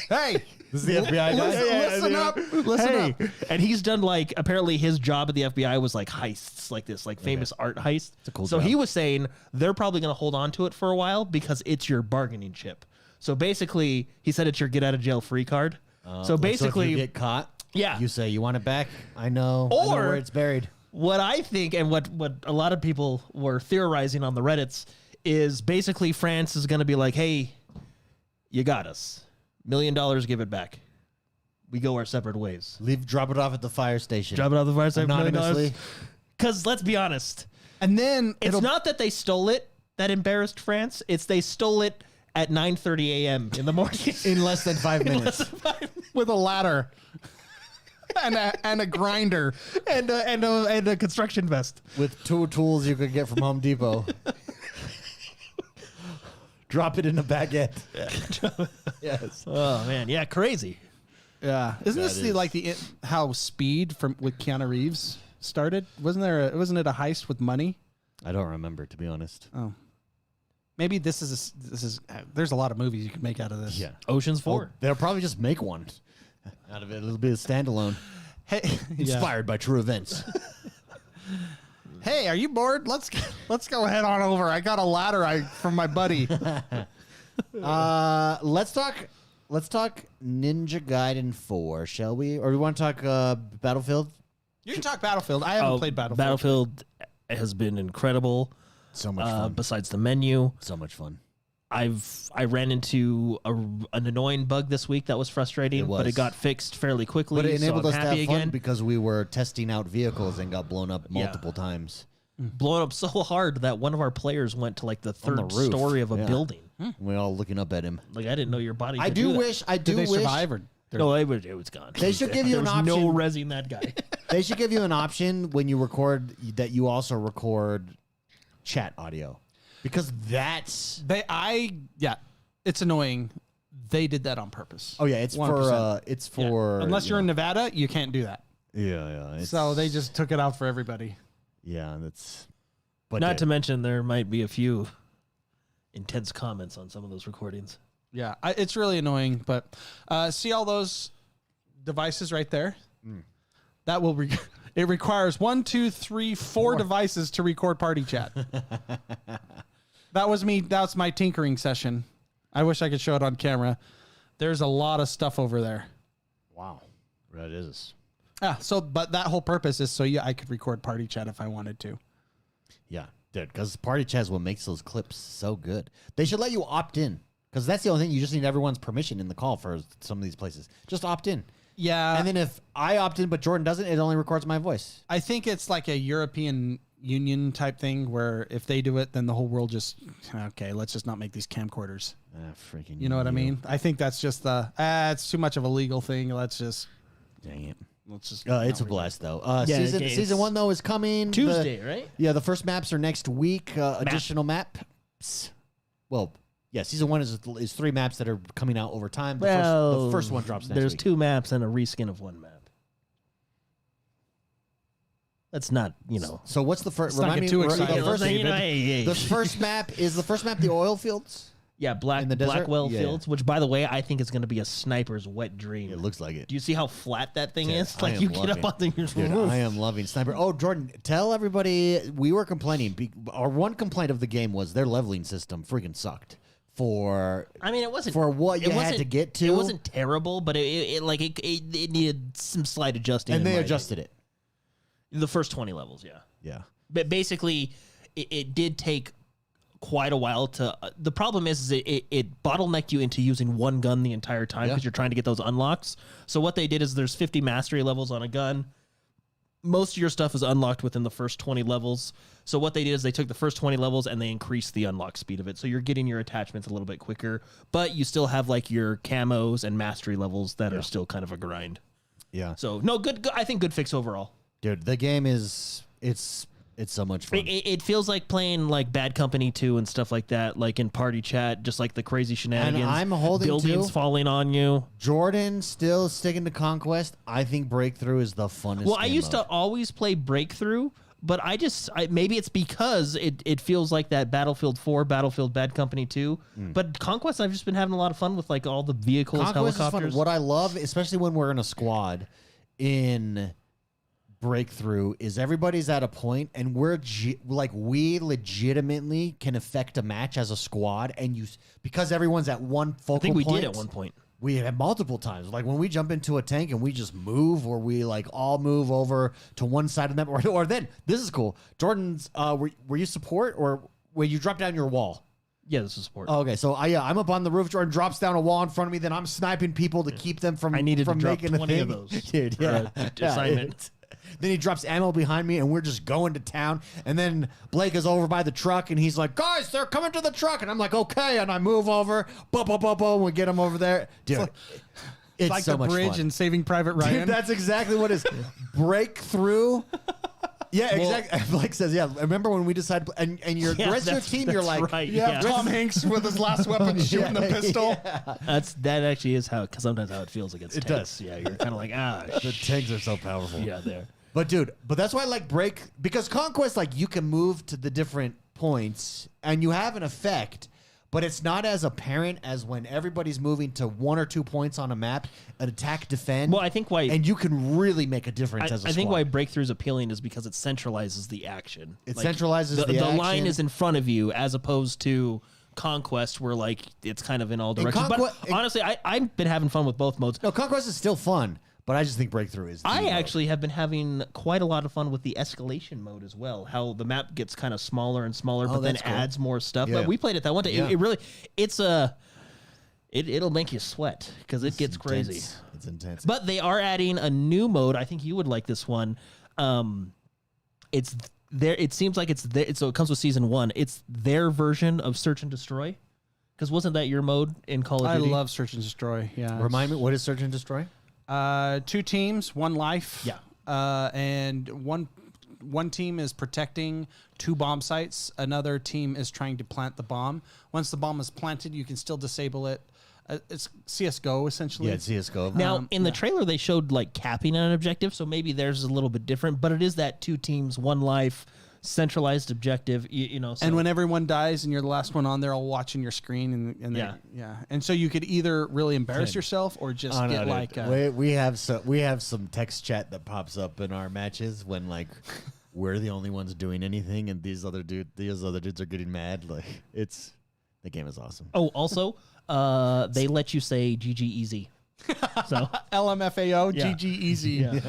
Hey, This is the FBI guy. listen up. Listen up. And he's done like apparently his job at the FBI was like heists like this, like famous art heist. a cool so job. he was saying they're probably going to hold on to it for a while because it's your bargaining chip. So basically, he said it's your get out of jail free card. So basically, if you get caught, Yeah. you say you want it back. I know Or- where it's buried. what I think and what a lot of people were theorizing on the Reddits is basically France is going to be like, hey, you got us. $1 million, give it back. We go our separate ways. Drop it off at the fire station. Drop it off the fire station. Anonymously. Because let's be honest, And then it's not that they stole it that embarrassed France. It's they stole it at 9:30 a.m. in the morning. in less than 5 minutes. with a ladder and a grinder. and a construction vest. With 2 tools you could get from Home Depot. Drop it in a baguette. Yes. Oh man, yeah, crazy. Yeah, isn't this is. how Speed with Keanu Reeves started? Wasn't it a heist with money? I don't remember, to be honest. Oh, maybe this is there's a lot of movies you could make out of this. Yeah. Ocean's 4. They'll probably just make one out of it. It'll be a standalone. Hey, Inspired by true events. Hey, are you bored? Let's go head on over. I got a ladder from my buddy. Let's talk Ninja Gaiden 4, shall we? Or we want to talk Battlefield? You can talk Battlefield. I haven't played Battlefield. Battlefield has been incredible. So much fun. Besides the menu, So much fun. I ran into an annoying bug this week that was frustrating, but was. it got fixed fairly quickly. But it enabled so us I'm to have happy fun again. because we were testing out vehicles and got blown up Yeah. multiple times. Blown up so hard that one of our players went to like the On the third roof. story of a Yeah. building. We're all looking up at him. Like I didn't know your body. I could do do that. wish. I do Did they wish. survive? Or No, it was gone. They should give you there an was no option. resing that guy. They should give you an option when you record that you also record chat audio, because that's. it's annoying. They did that on purpose. Oh yeah, it's 100%. for. Unless you're in Nevada, you can't do that. Yeah. So they just took it out for everybody. Yeah, that's. But Not to mention there might be a few intense comments on some of those recordings. Yeah, it's really annoying. But see all those devices right there? That will. It requires 1, 2, 3, 4 devices to record party chat. That was me. That's my tinkering session. I wish I could show it on camera. There's a lot of stuff over there. Wow, that is. Yeah. But that whole purpose is so I could record party chat if I wanted to. Yeah, dude, because party chat is what makes those clips so good. They should let you opt in, because that's the only thing. You just need everyone's permission in the call for some of these places. Just opt in. Yeah. And then if I opt in but Jordan doesn't, it only records my voice. I think it's like a European Union type thing where if they do it, then the whole world just, okay, let's just not make these camcorders. Freaking. You know what I mean? I think that's just it's too much of a legal thing. Let's just It's a blast though. Yeah, Season 1 though is coming Tuesday, right? Yeah, the first maps are next week. Additional maps. Well, yeah, season 1 is 3 maps that are coming out over time. The first one drops next There's week. 2 maps and a reskin of 1 map. That's not, So what's the first? Let's not Remind get me. too excited. The first, Hey, the first map is the oil fields. Yeah, in the desert? Blackwell Yeah. Fields, which, by the way, I think is going to be a sniper's wet dream. It looks like it. Do you see how flat that thing Yeah, is? I Like, am you get up loving- on the Dude, roof. I am loving Sniper. Oh, Jordan, tell everybody we were complaining. Our one complaint of the game was their leveling system freaking sucked. I mean, it wasn't for what you it had wasn't- to get to. It wasn't terrible, but it needed some slight adjusting. And in they my adjusted it. opinion. The first 20 levels, yeah. Yeah. But basically, it did take quite a while to. The problem is it bottlenecked you into using one gun the entire time because you're trying to get those unlocks. So what they did is there's 50 mastery levels on a gun. Most of your stuff is unlocked within the first 20 levels. So what they did is they took the first 20 levels and they increased the unlock speed of it. So you're getting your attachments a little bit quicker, but you still have like your camos and mastery levels that are still kind of a grind. Yeah. So no, good. I think good fix overall. Dude, the game is it's so much fun. It feels like playing like Bad Company 2 and stuff like that, like in party chat, just like the crazy shenanigans. And I'm holding buildings to- falling on you. Jordan still sticking to Conquest. I think Breakthrough is the funnest. Well, I game used to mode. always play Breakthrough, but maybe it's because it feels like that Battlefield 4, Battlefield Bad Company 2. But Conquest, I've just been having a lot of fun with like all the vehicles, Conquest is helicopters. fun. What I love, especially when we're in a squad in Breakthrough, is everybody's at a point and we legitimately can affect a match as a squad, and because everyone's at one focal I think we point. did at one point. We have multiple times, like when we jump into a tank and we just move, or we like all move over to one side of them, or then this is cool. Jordan's, were you support, or when you drop down your wall? Yeah, this is support. Oh, okay, so I'm up on the roof. Jordan drops down a wall in front of me. Then I'm sniping people to keep them from. I needed from to drop making 20 a of thing. those Dude. for Yeah, a assignment. Then he drops ammo behind me, and we're just going to town. And then Blake is over by the truck, and he's like, "Guys, they're coming to the truck." And I'm like, "Okay." And I move over, boom, boom, boom, boom. We get him over there, dude. It's like so the much bridge fun. in Saving Private Ryan. Dude, that's exactly what it is. Breakthrough. Yeah, exactly. Blake says, "Yeah." Remember when we decided, and the rest of your team, you're like, right, yeah, Tom Hanks with his last weapon shooting the pistol. That actually is sometimes how it feels against It tanks. does. Yeah, you're kind of like the tanks are so powerful. yeah, there. But dude, that's why I like because Conquest, like, you can move to the different points and you have an effect, but it's not as apparent as when everybody's moving to 1 or 2 points on a map, an attack, defend. Well, I think why and you can really make a difference as a I think squad. why Breakthrough is appealing is because it centralizes the action. It centralizes the the line action. is in front of you as opposed to Conquest, where like it's kind of in all directions. But honestly, I've been having fun with both modes. No, Conquest is still fun, but I just think Breakthrough is. I the mode. actually have been having quite a lot of fun with the escalation mode as well. How the map gets kind of smaller and smaller, but then that's cool. adds more stuff. Yeah. But we played it that one day. Yeah. It really, it'll make you sweat because it gets crazy. It's intense. But they are adding a new mode. I think you would like this one. It's there. It seems like it's there. So it comes with season 1. It's their version of Search and Destroy. Because wasn't that your mode in Call of I Duty? love Search and Destroy. Yeah. Remind me, what is Search and Destroy? 2 teams, 1 life. Yeah. And one team is protecting 2 bomb sites. Another team is trying to plant the bomb. Once the bomb is planted, you can still disable it. It's CS:GO essentially. Yeah, it's CS:GO. Now, in the trailer, they showed like capping an objective, so maybe theirs is a little bit different. But it is that 2 teams, 1 life, centralized objective. You know. So. And when everyone dies and you're the last one on, they're all watching your screen, and yeah. And so you could either really embarrass yourself or just get like. We have some text chat that pops up in our matches when like we're the only ones doing anything, and these other dudes are getting mad. Like the game is awesome. Oh, also, they let you say GG easy. So LMFAO, Yeah. GG easy. Yeah.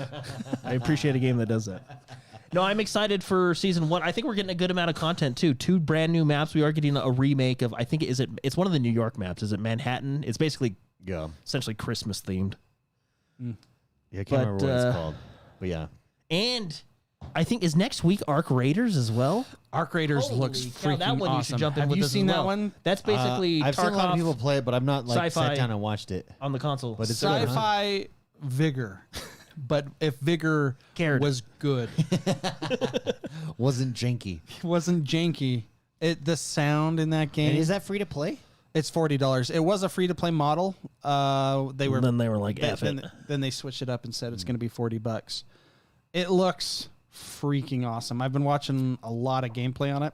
I appreciate a game that does that. No, I'm excited for season 1. I think we're getting a good amount of content too. 2 brand new maps. We are getting a remake of. I think it's one of the New York maps. Is it Manhattan? It's basically essentially Christmas themed. Yeah, I can't remember what it's called, but yeah. And I think is next week Arc Raiders as well. Arc Raiders Holy looks cow, freaking that one awesome. you should jump in Have with you us seen as that well. one? That's basically I've seen a lot of Tarkov people play it, but I've not like Sci-fi. sat down and watched it. on the console. But it's good, huh? Sci-fi Vigor, but if Vigor was good, Wasn't janky. wasn't janky. The sound in that game. And is that free to play? It's $40. It was a free to play model. They were then they were like, F then, it. then they switched it up and said it's going to be $40. It looks freaking awesome. I've been watching a lot of gameplay on it.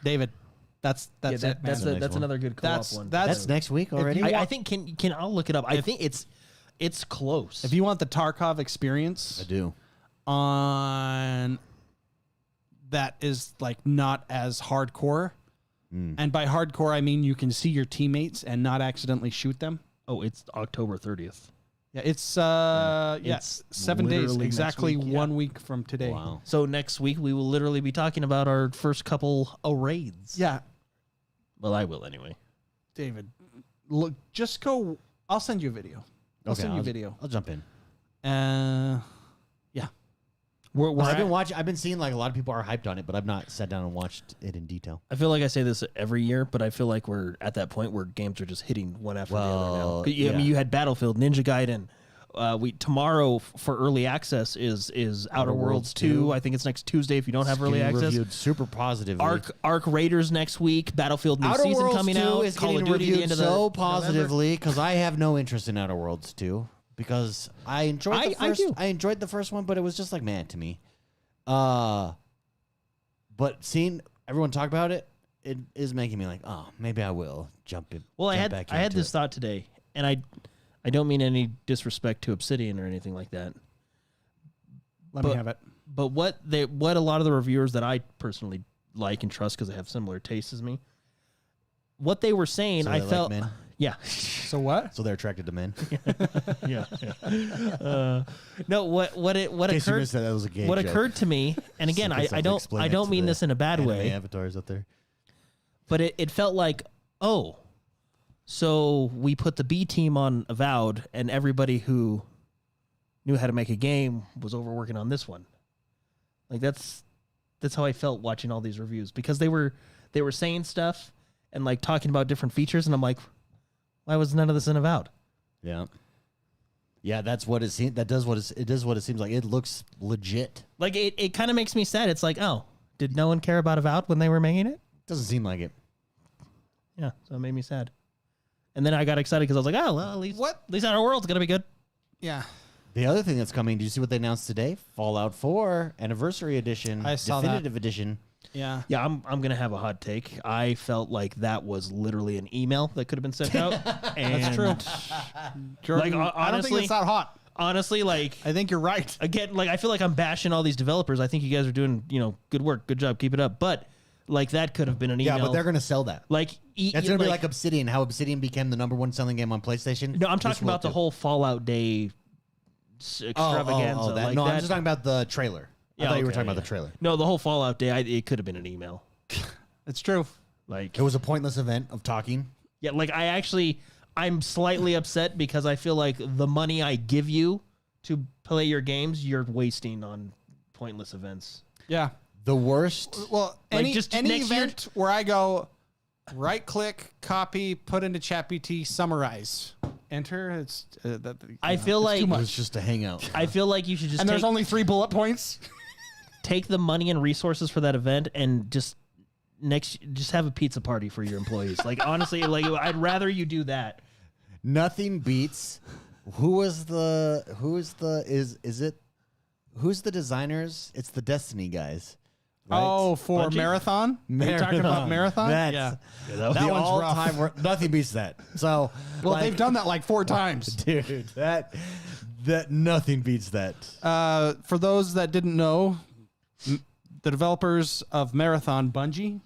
David, That's Yeah, it, man. the next that's one. another good co-op That's one. That's next week already. you I think can I'll look it up. I think it's close. If you want the Tarkov experience, I do. on that is like not as hardcore. And by hardcore, I mean you can see your teammates and not accidentally shoot them. Oh, it's October 30th. Yeah, it's It's 7 days, literally next exactly week, yeah. 1 week from today. Wow. So next week we will literally be talking about our first couple of raids. Yeah, Well, I will anyway. David, look, just go. I'll send you a video. I'll send you a video. I'll jump in. Yeah. I've been seeing like a lot of people are hyped on it, but I've not sat down and watched it in detail. I feel like I say this every year, but I feel like we're at that point where games are just hitting one after the other now. I yeah. mean, you had Battlefield, Ninja Gaiden. Tomorrow for early access is Outer Worlds 2. I think it's next Tuesday if you don't have early Getting access. reviewed super positively. Arc Raiders next week. Battlefield new Outer season Worlds coming 2 out. is Call getting of Duty the reviewed end of so November. positively because I have no interest in Outer Worlds 2 because I enjoyed the first. do. I enjoyed the first one, but it was just like man to me. But seeing everyone talk about it, it is making me like, oh, maybe I will jump in. Well, I jump had back I had into this it. thought today, and I don't mean any disrespect to Obsidian or anything like that. Let me have it. But what a lot of the reviewers that I personally like and trust because they have similar tastes as me, what they were saying, So I they like felt men? yeah. So what? So they're attracted to men. Yeah. No, what In case you occurred missed that was a gay what joke. occurred to me, and again, So I don't explain it to mean the this in a bad anime way, Avatars out there. but it felt like, oh, so we put the B team on Avowed, and everybody who knew how to make a game was overworking on this one. Like that's how I felt watching all these reviews because they were saying stuff and like talking about different features, and I'm like, why was none of this in Avowed? Yeah. Yeah, that's what it seems. It does what it seems like. It looks legit. Like it kind of makes me sad. It's like, oh, did no one care about Avowed when they were making it? Doesn't seem like it. Yeah, so it made me sad. And then I got excited because I was like, oh, well, at least Outer World's gonna be good. Yeah. The other thing that's coming, did you see what they announced today? Fallout 4 Anniversary Edition, I saw that. Definitive Edition. Yeah. Yeah, I'm gonna have a hot take. I felt like that was literally an email that could have been sent out. And That's true. Jordan, Like, I don't think honestly- it's that hot. honestly, like I think you're right. again, like I feel like I'm bashing all these developers. I think you guys are doing, good work, good job, keep it up. But like that could have been an email. Yeah, but they're going to sell that. like That's going to be like Obsidian, how Obsidian became the #1 selling game on PlayStation. no, I'm This talking will about the too. whole Fallout Day extravaganza. that. Like No, that. I'm just talking about the trailer. I thought you were talking about the trailer. No, the whole Fallout Day, it could have been an email. It's true. Like It was a pointless event of talking. yeah, like I'm slightly upset because I feel like the money I give you to play your games, you're wasting on pointless events. Yeah. The worst. Well, Like, any just any next year- event where I go right click, copy, put into ChatGPT, summarize, enter. It's I feel it's like too It much. was just a hangout. I feel like you should just And take, there's only 3 bullet points. take the money and resources for that event and just have a pizza party for your employees. Like honestly, like I'd rather you do that. Nothing beats. Who's the designers? It's the Destiny guys. Right? Oh, for Bungie? Marathon? Are you talking about Marathon? That's Yeah. that one's all-time nothing beats that. So, Well, like, they've done that like 4 times. dude. That nothing beats that. For those that didn't know, the developers of Marathon, Bungie,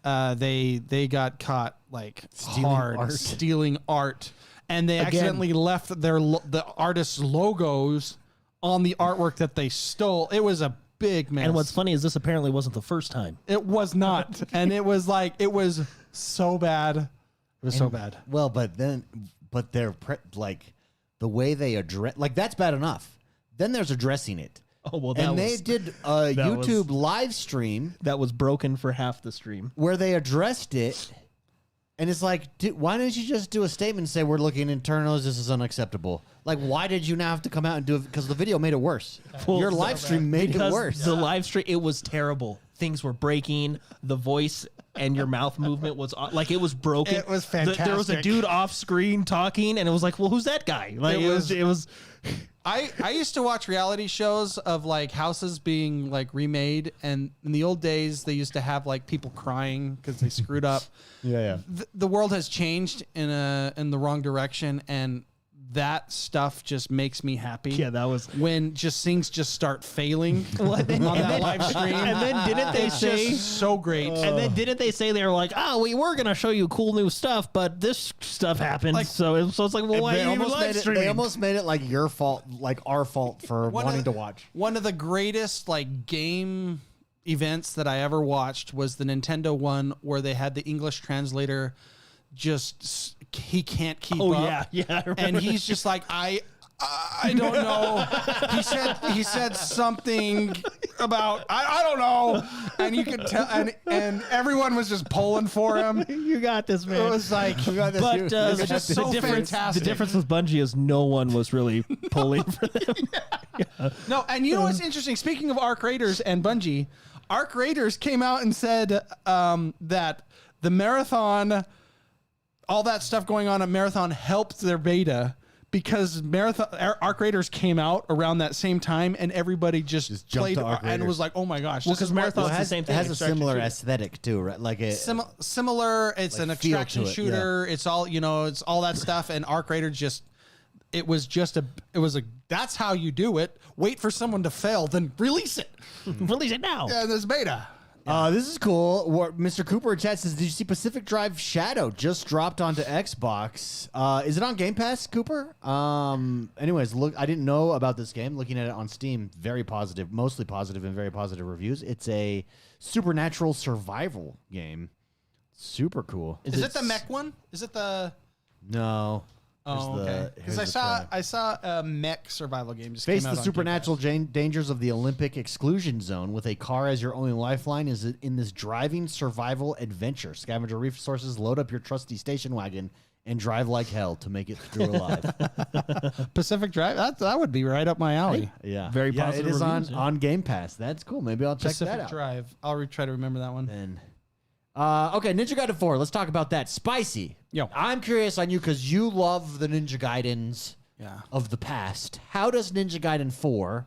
they got caught like stealing art, and they accidentally left the artists' logos on the artwork that they stole. It was a big mess. And what's funny is this apparently wasn't the first time. It was not, and it was so bad. It was so bad. Well, but they're like the way they address, like that's bad enough. Then there's addressing it. Oh well, They did a YouTube live stream that was broken for half the stream. where they addressed it, and it's like, why didn't you just do a statement and say we're looking internals? This is unacceptable. Like, why did you now have to come out and do it? Because the video made it worse. Your live stream made it Because worse. the live stream, it was terrible. Things were breaking. The voice and your mouth movement was like it was broken. It was There was a fantastic. dude off screen talking, and it was like, well, who's that guy? Like it was. I used to watch reality shows of like houses being like remade, and in the old days they used to have like people crying because they screwed up. Yeah. The world has changed in the wrong direction, and that stuff just makes me happy. Yeah, that was when just things just start failing and then, on that live stream. And then didn't they It's say? just so great. And then didn't they say they were like, oh, we were gonna show you cool new stuff, but this stuff happened. Like- so it's like, well, why are you even live they streaming? almost made it like your fault, like our fault for wanting to watch. One of the greatest like game events that I ever watched was the Nintendo one where they had the English translator he can't keep Oh up. yeah, I remember. And he's just like, I don't know. He said something about I don't know, and you could tell, and everyone was just pulling for him. You got this, man. It was like, But was just so fantastic. The difference with Bungie is no one was really pulling for them. No, and you know what's interesting? Speaking of Arc Raiders and Bungie, Arc Raiders came out and said that the marathon, all that stuff going on at Marathon helped their beta because Arc Raiders came out around that same time, and everybody just jumped played to Arc and Raiders. was like, "Oh my gosh!" Well, this 'cause is what- Marathon's It the same thing. has a Extraction similar shooter. aesthetic too, right? Like a similar. It's Like an feel to extraction it, shooter. It's all it's all that stuff. And Arc Raiders it was that's how you do it. Wait for someone to fail, then release it. Release it now. Yeah, there's beta. This is cool. Mr. Cooper in chat says, "Did you see Pacific Drive Shadow just dropped onto Xbox? Is it on Game Pass, Cooper?" Anyways, look, I didn't know about this game. Looking at it on Steam, very positive, mostly positive, and very positive reviews. It's a supernatural survival game. Super cool. Is it the mech one? Is it the? No. Oh, okay. Because I saw a mech survival game just Face came out the on Game supernatural Pass. dangers of the Olympic exclusion zone with a car as your only lifeline is in this driving survival adventure. Scavenger resources, load up your trusty station wagon, and drive like hell to make it through alive. Pacific Drive. That would be right up my alley. Yeah, Very yeah, positive It is reviews, yeah. on Game Pass. That's cool. Maybe I'll check Pacific that out. Drive. I'll try to remember that one. And okay, Ninja Gaiden 4. Let's talk about that. Spicy. Yo. I'm curious on you because you love the Ninja Gaidens Yeah. of the past. How does Ninja Gaiden 4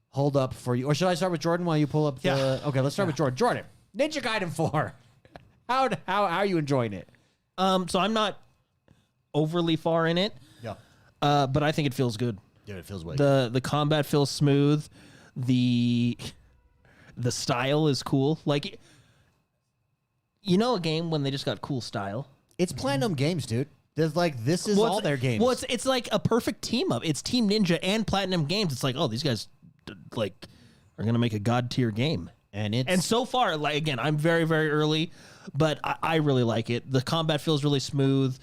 hold up for you? Or should I start with Jordan while you pull up the... Yeah. Okay, let's start with Jordan. Jordan, Ninja Gaiden 4. How are you enjoying it? So I'm not overly far in it, Yeah. but I think it feels good. Dude, it feels way good. The combat feels smooth. The style is cool. Like, you know, a game when they just got cool style. It's Platinum Games, dude. There's like, this is all their games. Well, it's like a perfect team up. It's Team Ninja and Platinum Games. It's like, oh, these guys like are gonna make a god tier game. And so far, like, again, I'm very, very early, but I really like it. The combat feels really smooth.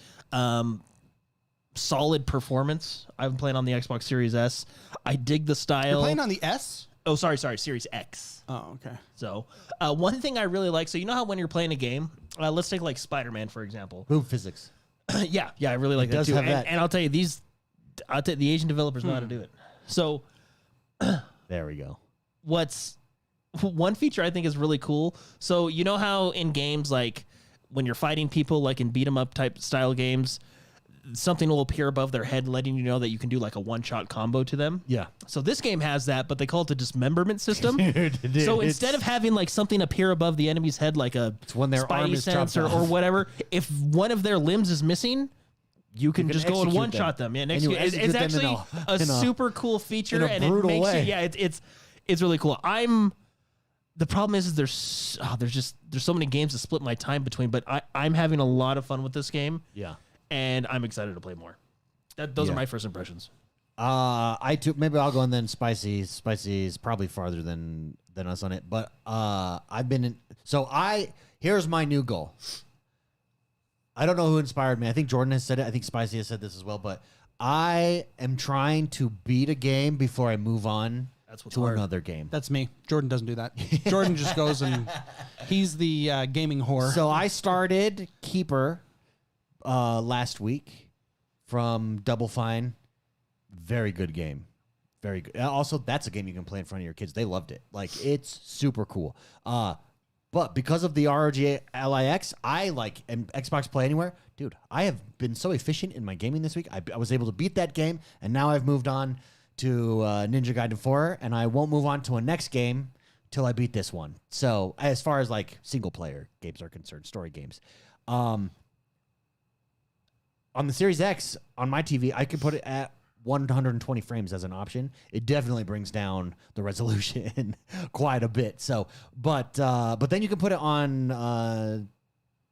Solid performance. I've been playing on the Xbox Series S. I dig the style. You're playing on the S? Oh, sorry, Series X. Oh, okay. So, one thing I really like, so you know how when you're playing a game, let's take like Spider-Man, for example. Boom physics. yeah, I really like that does too. have And, that. and I'll tell you, the Asian developers know how to do it. So, There we go. one feature I think is really cool. So, you know how in games, like when you're fighting people, like in beat 'em up type style games, something will appear above their head, letting you know that you can do like a one-shot combo to them. Yeah. So this game has that, but they call it the dismemberment system. Dude, So it's- instead of having like something appear above the enemy's head, like a when their arm Spidey is sense chopped or off. whatever, if one of their limbs is missing, you can just go and execute one-shot them. them. Yeah, And next you it's execute them in actually a in a- super cool feature, in a and it brutal makes way. you. Yeah, it's really cool. The problem is there's so many games to split my time between, but I'm having a lot of fun with this game, Yeah. and I'm excited to play more. Those Yeah. are my first impressions. I too. Maybe I'll go and then Spicy. Spicy's probably farther than us on it. But I've been in. So here's my new goal. I don't know who inspired me. I think Jordan has said it. I think Spicy has said this as well. But I am trying to beat a game before I move on That's what's to hard. another game. That's me. Jordan doesn't do that. Jordan just goes and he's the gaming whore. So I started Keeper last week from Double Fine. Very good game. Very good. Also, that's a game you can play in front of your kids. They loved it. Like, it's super cool. But because of the ROG Ally X, I like and Xbox Play Anywhere. Dude, I have been so efficient in my gaming this week. I was able to beat that game, and now I've moved on to Ninja Gaiden 4, and I won't move on to a next game till I beat this one. So as far as like single player games are concerned, story games, on the Series X on my TV, I could put it at 120 frames as an option. It definitely brings down the resolution quite a bit. So, but then you can put it on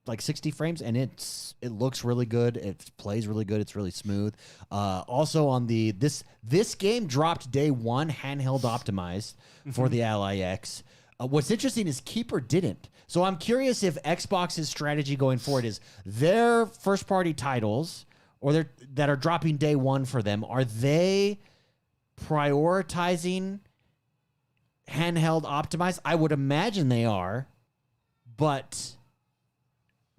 like 60 frames, and it looks really good. It plays really good. It's really smooth. Also on this game dropped day one, handheld optimized for the Ally X. What's interesting is Keeper didn't. So I'm curious if Xbox's strategy going forward is their first party titles that are dropping day one for them, are they prioritizing handheld optimized? I would imagine they are, but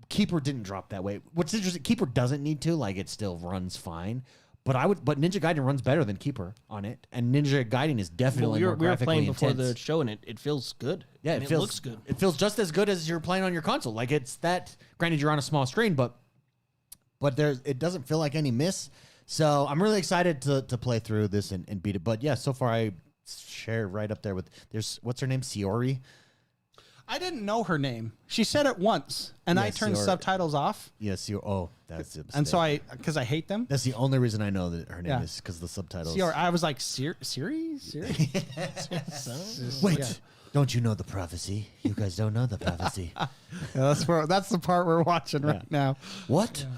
Keeper didn't drop that way. What's interesting, Keeper doesn't need to, like it still runs fine. But Ninja Gaiden runs better than Keeper on it, and Ninja Gaiden is definitely more we were playing graphically before intense. the show, and it feels good. Yeah, I mean, it looks good. It feels just as good as you're playing on your console. Like it's that. Granted, you're on a small screen, but it doesn't feel like any miss. So I'm really excited to play through this and beat it. But yeah, so far I share right up there with what's her name, Siori. I didn't know her name. She said it once, and I turned subtitles off. Yes, oh, that's it. And so because I hate them. That's the only reason I know that her name is because the subtitles. Siori. I was like, Siri? Wait, don't you know the prophecy? You guys don't know the prophecy. That's the part we're watching right now. What? Yeah.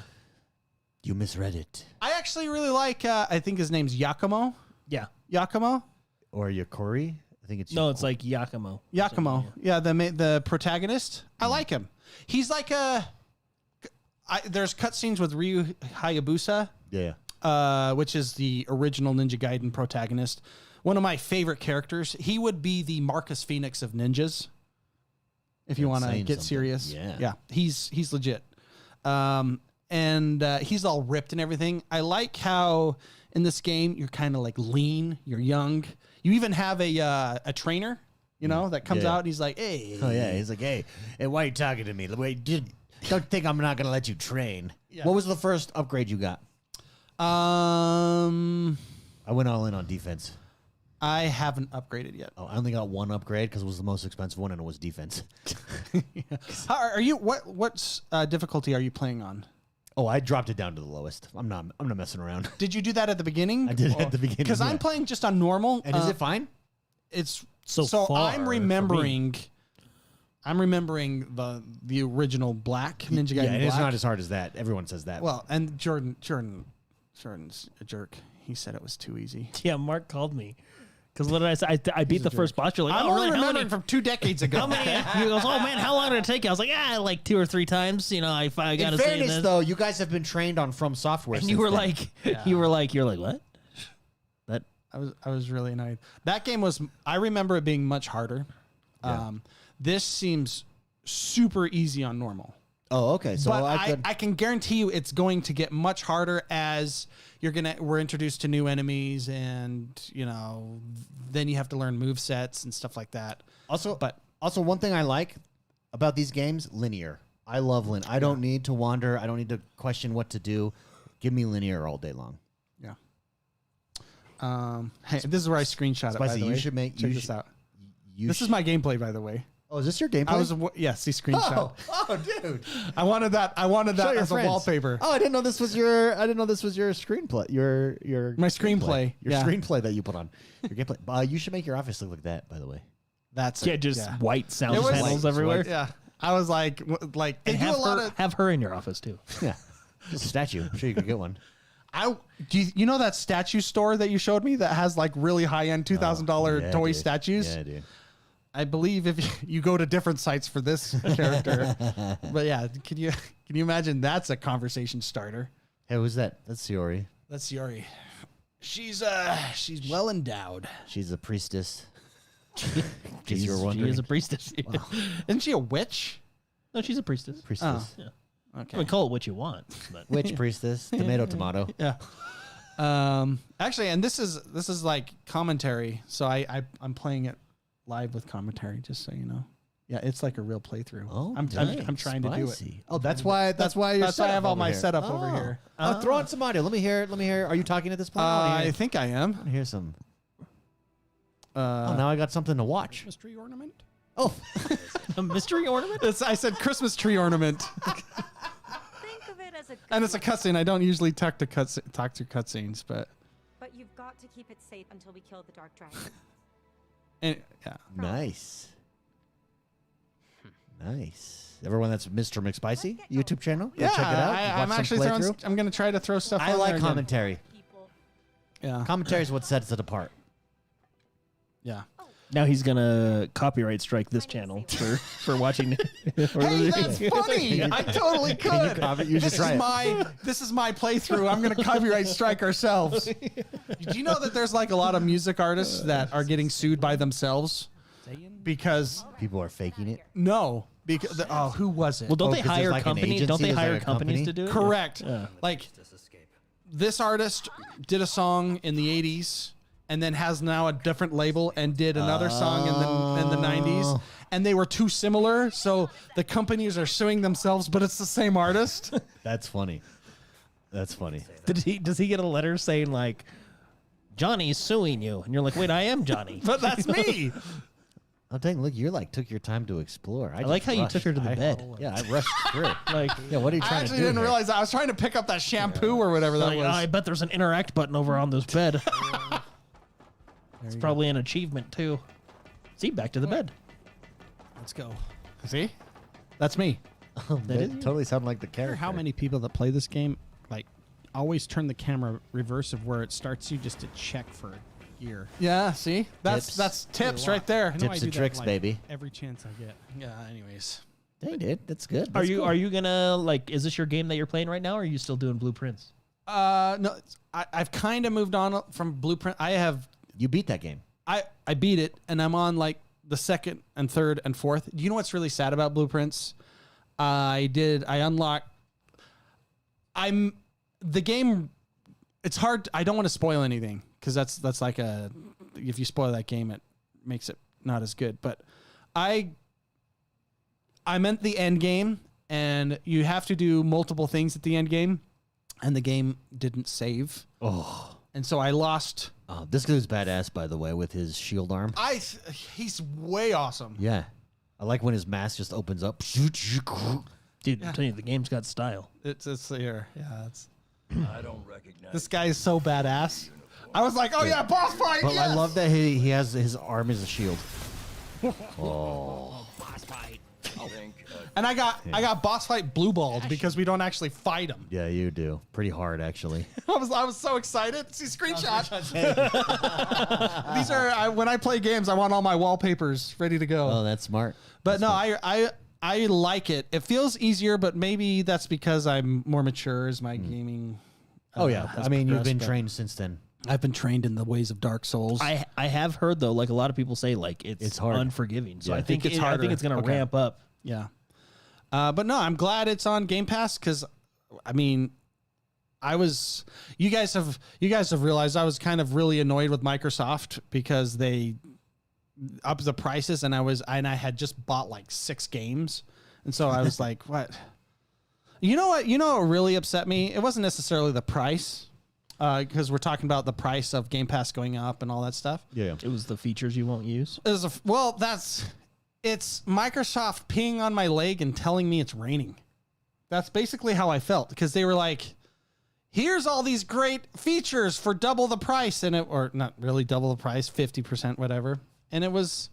You misread it. I actually really like, I think his name's Yakumo. Yeah. Yakumo? Or Yakuri? I think it's... No, it's like Yakumo. Yakumo. Yeah, the protagonist. I like him. He's like there's cutscenes with Ryu Hayabusa. Yeah. Which is the original Ninja Gaiden protagonist. One of my favorite characters. He would be the Marcus Phoenix of ninjas. If you want to get serious. Yeah. He's legit. And he's all ripped and everything. I like how in this game you're kind of like lean, you're young. You even have a trainer, that comes out and he's like, hey. Oh yeah, he's like, hey, why are you talking to me? Wait, don't think I'm not gonna let you train. Yeah. What was the first upgrade you got? I went all in on defense. I haven't upgraded yet. Oh, I only got one upgrade because it was the most expensive one, and it was defense. Are you? What difficulty are you playing on? Oh, I dropped it down to the lowest. I'm not messing around. Did you do that at the beginning? I did it at the beginning. Because I'm playing just on normal. And is it fine? It's so far I'm remembering the original Black Ninja Gaiden. Yeah, and Black. it's not as hard as that. Everyone says that. Well, and Jordan's a jerk. He said it was too easy. Yeah, Mark called me. Because what did I say? I beat the first boss. You're like, I'm oh, only really? remembering from 2 decades ago. How many? He goes, oh man, how long did it take you? I was like, like 2 or 3 times. I got to say fairness, this. though, you guys have been trained on From Software. And you were like, you're like, what? That I was really annoyed. That game was. I remember it being much harder. Yeah. This seems super easy on normal. Oh, okay. So but I can guarantee you it's going to get much harder as we're introduced to new enemies, and then you have to learn move sets and stuff like that. Also, one thing I like about these games, linear. I love linear. I don't need to wander. I don't need to question what to do. Give me linear all day long. Yeah. Hey, this is where I screenshot it. By the way, you should make. Check this out. This is my gameplay, by the way. Oh, is this your gameplay? See screenshot. Oh, dude! I wanted that as a wallpaper. Oh, I didn't know this was your. screenplay. My screenplay. Your screenplay that you put on your gameplay. You should make your office look like that. By the way, that's white sound panels everywhere. Yeah, I was like they do a lot of. Have her in your office too. Yeah, just a statue. I'm sure you could get one. Do you know that statue store that you showed me that has like really high end $2,000 toy statues? Yeah, dude. I believe if you go to different sites for this character, but yeah, can you imagine that's a conversation starter? Hey, who's that? That's Siori. That's Siori. She's well endowed. She's a priestess. She is a priestess. Wow. Isn't she a witch? No, she's a priestess. Priestess. Yeah. Okay. I mean, call it what you want. But. Witch, priestess, tomato. Yeah. Actually, and this is like commentary, so I'm playing it live with commentary, just so you know. Yeah, it's like a real playthrough. Oh, I'm trying to do it. spicy. Oh, that's why you're That's why I have all my here. setup over here. Throw on some audio. Let me hear. Are you talking at this point? I think I am. I hear some. Now I got something to watch. Mystery ornament. Oh, A mystery ornament? I said Christmas tree ornament. Think of it as a good And it's a one, cutscene. I don't usually talk through cutscenes, but but you've got to keep it safe until we kill the dark dragon. yeah. nice. Nice. Everyone, that's Mr. McSpicy YouTube channel. Go Yeah, check it out. I'm Watch actually some throwing. playthrough. I'm gonna try to throw stuff. I on like there again. commentary. People. Yeah. Commentary is what sets it apart. Yeah. Now he's gonna copyright strike this channel for watching. Hey, that's funny. I totally could. You should try it. This is my playthrough. I'm going to copyright strike ourselves. Do you know that there's like a lot of music artists that are getting sued by themselves because People are faking it. because who was it? Well, don't Oh, they 'cause there's hire like an companies? Don't agency? they Is there hire a companies company? to do it? Correct. Yeah. Like this artist did a song in the 80s and then has now a different label and did another song in the 90s, and they were too similar, so the companies are suing themselves, but it's the same artist. That's funny. That's funny. Does he get a letter saying like, Johnny's suing you? And you're like, wait, I am Johnny. But that's me. Oh, dang, look, you're like, took your time to explore. I like just how you rushed. took her to the bed. Yeah, I rushed through. Like, Yeah, what are you I trying to actually do didn't here? realize that. I was trying to pick up that shampoo or whatever that like, was. I bet there's an interact button over on this bed. It's probably an achievement too. See, back to the bed. Let's go. See? That's me. That totally sound like the character. How many people that play this game like always turn the camera reverse of where it starts you just to check for gear? Yeah, see? Tips. That's tips right there. I know Tips I and do that, tricks, like, baby. Every chance I get. Yeah, anyways. Dang, dude, that's good. Are That's you cool. are you gonna like? Is this your game that you're playing right now, or are you still doing blueprints? No, I've kind of moved on from Blueprint. You beat that game. I beat it, and I'm on like the second and third and fourth. Do you know what's really sad about Blueprints? I unlocked. The game. It's hard. I don't want to spoil anything because that's like if you spoil that game, it makes it not as good. But I meant the end game, and you have to do multiple things at the end game, and the game didn't save. Oh. And so I lost. This dude's badass, by the way, with his shield arm. He's way awesome. Yeah. I like when his mask just opens up. Dude, I'm telling you, the game's got style. It's here. Yeah, it's. I don't recognize This guy is so badass. I was like, oh yeah, boss fight. But yes! I love that he has his arm as a shield. And I got boss fight blue balled because we don't actually fight him. Yeah, you do. Pretty hard, actually. I was so excited. See screenshot. These are when I play games. I want all my wallpapers ready to go. Oh, that's smart. But no, I like it. It feels easier, but maybe that's because I'm more mature as my gaming. Oh, yeah. has I mean, you've been progressed, but trained since then. I've been trained in the ways of Dark Souls. I have heard though, like a lot of people say, like it's hard. unforgiving. So Yeah. I think it's I think harder. it's gonna Okay. ramp up. Yeah. But no, I'm glad it's on Game Pass because, I mean, you guys have realized I was kind of really annoyed with Microsoft because they upped the prices and I had just bought like 6 games. And so I was like, what? You know what really upset me? It wasn't necessarily the price because we're talking about the price of Game Pass going up and all that stuff. Yeah. It was the features you won't use. It's Microsoft peeing on my leg and telling me it's raining. That's basically how I felt because they were like, here's all these great features for double the price or not really double the price, 50%, whatever. And it was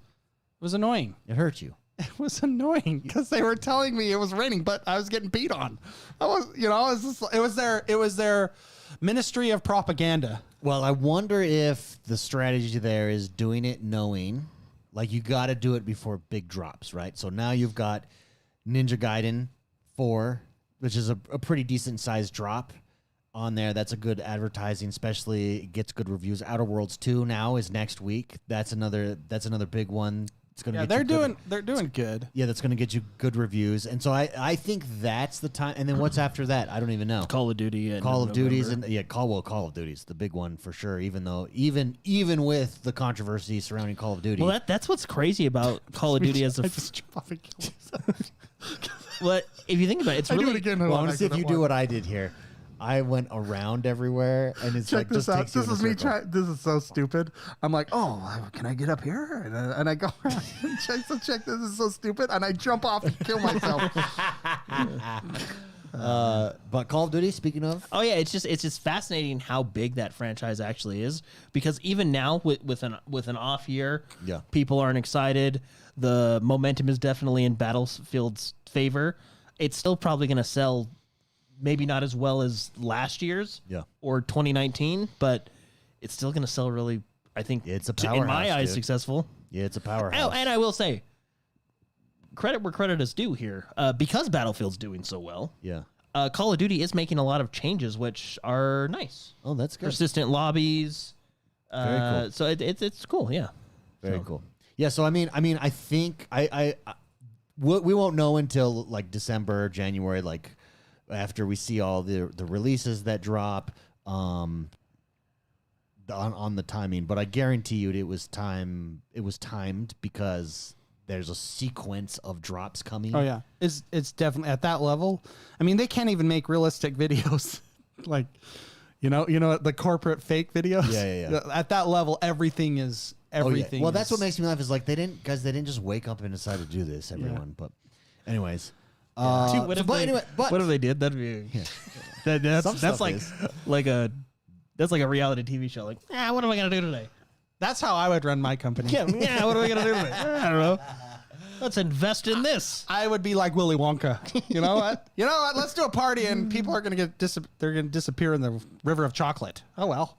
annoying. It hurt you. It was annoying because they were telling me it was raining, but I was getting beat on. It was their ministry of propaganda. Well, I wonder if the strategy there is doing it knowing, like you got to do it before big drops, right? So now you've got Ninja Gaiden 4, which is a pretty decent sized drop on there. That's a good advertising, especially it gets good reviews. Outer Worlds 2 now is next week. That's another big one. It's going to Yeah, they're doing good. Yeah, that's going to get you good reviews. And so I think that's the time. And then what's after that? I don't even know. Call of Duty and Call of Duties and Call of Duty's the big one for sure. Even though even with the controversy surrounding Call of Duty, Well, that's what's crazy about Call of Duty as a. just jump off and kill myself. Well, if you think about it, it's I really. do it again. well, Hold I on, want to see if you accident do one. what I did here. I went around everywhere, and it's Check like this just out. takes you This in a is me circle. trying. This is so stupid. I'm like, oh, can I get up here? And I go around and check. This is so stupid. And I jump off and kill myself. But Call of Duty, speaking of, Oh yeah, it's just fascinating how big that franchise actually is, because even now with an off year, Yeah. people aren't excited. The momentum is definitely in Battlefield's favor. It's still probably going to sell, maybe not as well as last year's, Yeah. or 2019, but it's still going to sell really. I think It's a in my powerhouse, eyes, dude. successful. yeah, it's a powerhouse. Oh, and I will say, credit where credit is due here, because Battlefield's doing so well. yeah. Call of Duty is making a lot of changes, which are nice. Oh, that's good. Persistent lobbies. Very cool. So it's cool, yeah. Very cool. Yeah. So I mean, I think we won't know until like December, January, like after we see all the releases that drop on the timing. But I guarantee you, it was timed because there's a sequence of drops coming. Oh yeah, it's definitely at that level. I mean, they can't even make realistic videos, like you know the corporate fake videos. Yeah. At that level, everything is Oh, yeah. everything. Well, that's is- what makes me laugh is like they didn't just wake up and decide to do this, everyone. But anyways, Dude, what, if but they, anyway, but what if they did? That'd be Some that's stuff like is. like a reality TV show. Like, what am I gonna do today? That's how I would run my company. Yeah, what am I gonna do today? I don't know. Let's invest in this. I would be like Willy Wonka. You know what? Let's do a party and people are going to they're going to disappear in the river of chocolate. Oh well.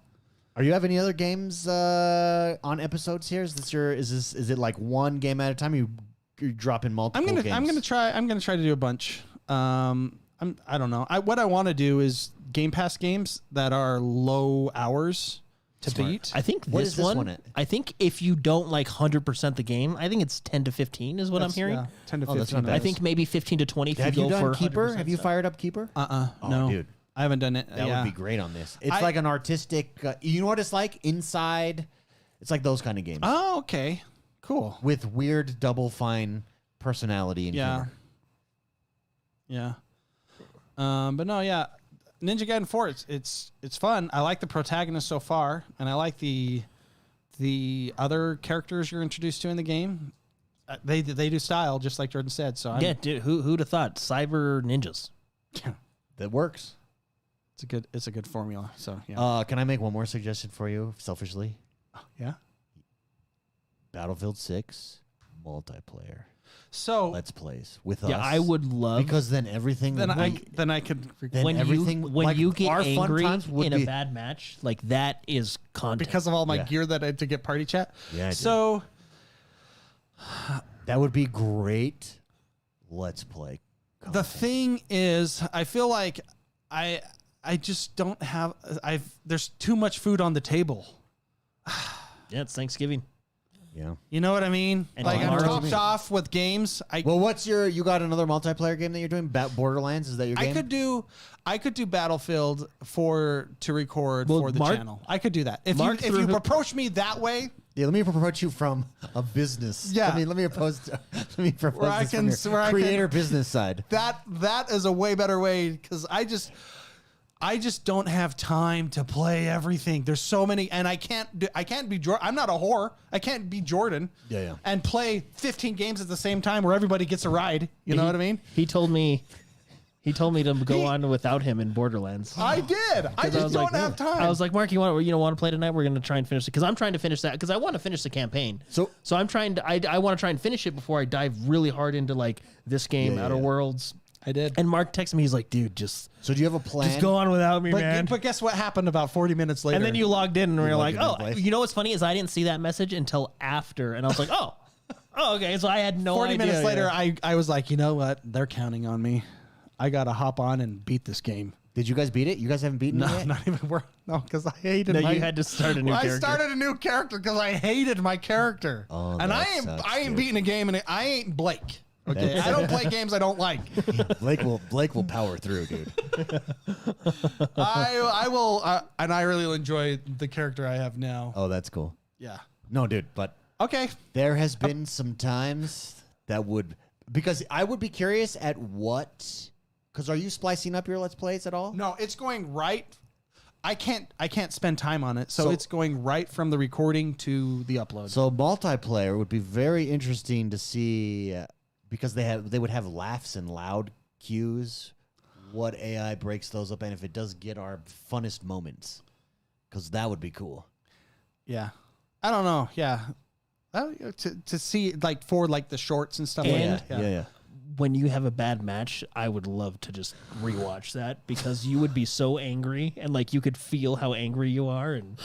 Are you have any other games on episodes here? Is it like one game at a time? You're dropping multiple games. I'm gonna try to do a bunch. I don't know. What I want to do is Game Pass games that are low hours to beat. I think What this is this one. one at? I think if you don't like 100% the game, I think it's 10 to 15 is what I'm hearing. Yeah, 10 to Oh, that's 15. not bad. I think maybe 15 to 20 if Have you you go done for Keeper? 100% Have you stuff. fired up Keeper? Oh, no, dude. I haven't done it. That yeah. would be great on this. It's I- like an artistic. You know what it's like inside. It's like those kind of games Oh, okay. Cool. with weird double fine personality and Yeah. humor. Yeah. But no, yeah. Ninja Gaiden 4, it's fun. I like the protagonist so far, and I like the other characters you're introduced to in the game. They do style just like Jordan said. So Yeah, dude, who'd have thought? Cyber ninjas. That works. it's a good formula. So yeah, Can I make one more suggestion for you, selfishly? yeah. Battlefield 6 multiplayer. So Let's plays with Yeah, us. I would love because then everything. then like, I could then when everything like, you get our fun angry times would in be, a bad match, like that is content. because of all my Yeah. gear that I had to get party chat. Yeah, I did. So that would be great. Let's play. the thing is, I feel like I just don't have. There's too much food on the table. yeah, it's Thanksgiving. Yeah. You know what I mean? And Like I'm tomorrow- topped off with games. Well, what's your? You got another multiplayer game that you're doing? Borderlands? Is that your game? I could do Battlefield to record Well, for the Mark- channel. I could do that. If Mark you threw- approach me that way, Yeah, let me approach you from a business. Yeah. Let me propose. Let me propose Where I this can- from your where I can- creator business side. that is a way better way because I just don't have time to play everything. There's so many, and I can't be Jordan. I'm not a whore. I can't be Jordan. Yeah. And play 15 games at the same time where everybody gets a ride. You know what I mean? He told me to go on without him in Borderlands. I did. I just don't have time. I was like, Mark, you want to play tonight? We're gonna try and finish it because I'm trying to finish that because I want to finish the campaign. So I'm trying to. I want to try and finish it before I dive really hard into like this game, Outer Worlds. I did. And Mark texted me. He's like, dude, just do you have a plan? go on without me, man. But guess what happened about 40 minutes later? And then you logged in and we were like, logged in oh, and played. you know what's funny is I didn't see that message until after, and I was like, oh, okay. So I had no 40 idea. minutes later, yeah. I was like, you know what? They're counting on me. I got to hop on and beat this game. Did you guys beat it? You guys haven't beaten it No, yet? not even. No, because I hated. No, my, you had to start a new I character. started a new character because I hated my character. Oh, and that sucks, I ain't dude. beating a game, and I ain't Blake. Okay, That's- I don't play games I don't like. Blake will power through, dude. I will, and I really enjoy the character I have now. Oh, that's cool. Yeah. No, dude, but Okay. there has been some times that would, because I would be curious at what, because are you splicing up your Let's Plays at all? No, it's going right. I can't spend time on it, so So- it's going right from the recording to the upload. So multiplayer would be very interesting to see because they would have laughs and loud cues. What AI breaks those up, and if it does get our funnest moments, because that would be cool. Yeah, I don't know. Yeah, to see like for like the shorts and stuff. And- like that. yeah. When you have a bad match, I would love to just rewatch that because you would be so angry and like you could feel how angry you are and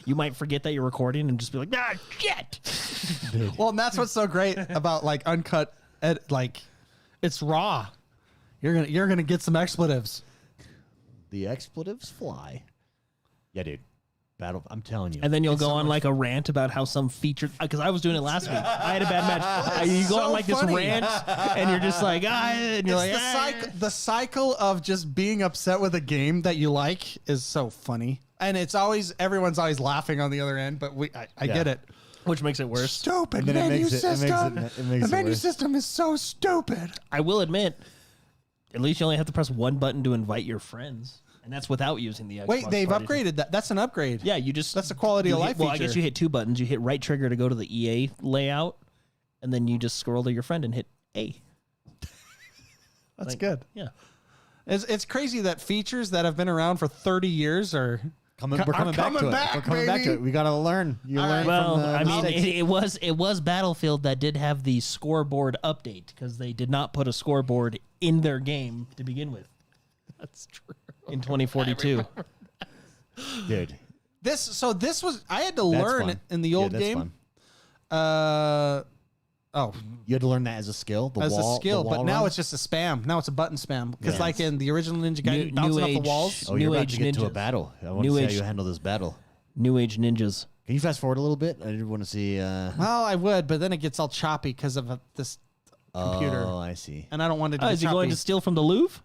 you might forget that you're recording and just be like, ah, shit. Well, and that's what's so great about like uncut, like it's raw. You're gonna get some expletives. The expletives fly. Yeah, dude. I'm telling you. And then you'll go on like a rant about how some featured, because I was doing it last week. I had a bad match. You go so on like this funny. rant and you're just like, and you're like, The cycle of just being upset with a game that you like is so funny, and it's always everyone's always laughing on the other end. But I get it. which makes it worse. Stupid And then it menu makes it- it makes it- system. it makes The it menu worse. system is so stupid. I will admit, at least you only have to press one button to invite your friends. And that's without using the Xbox Wait, they've party. upgraded that. That's an upgrade. Yeah, you just That's a quality you of hit- life Well, I feature. guess you hit two buttons. You hit right trigger to go to the EA layout, and then you just scroll to your friend and hit A. That's Like, good. Yeah. It's crazy that features that have been around for 30 years are we're coming back to it. We're coming back to it. We got to learn. You learn Well, from the I mean, mistakes. it was Battlefield that did have the scoreboard update because they did not put a scoreboard in their game to begin with. That's true. In 2042. Dude. This was I had to That's learn fun. in the Yeah, old that's game. fun. Oh, You had to learn that as a skill. as a skill, but now it's just a spam. Now it's a button spam because Yeah. like in the original Ninja Gaiden, New bouncing off age- the walls. Oh, you're New about Age to get to a ninjas. battle. I want New to see Age- how you handle this battle. New Age ninjas. Can you fast forward a little bit? I did want to see. Well, I would, but then it gets all choppy because of this computer, Oh, I see. and I don't want it to Oh, be is he choppy. going to steal from the Louvre?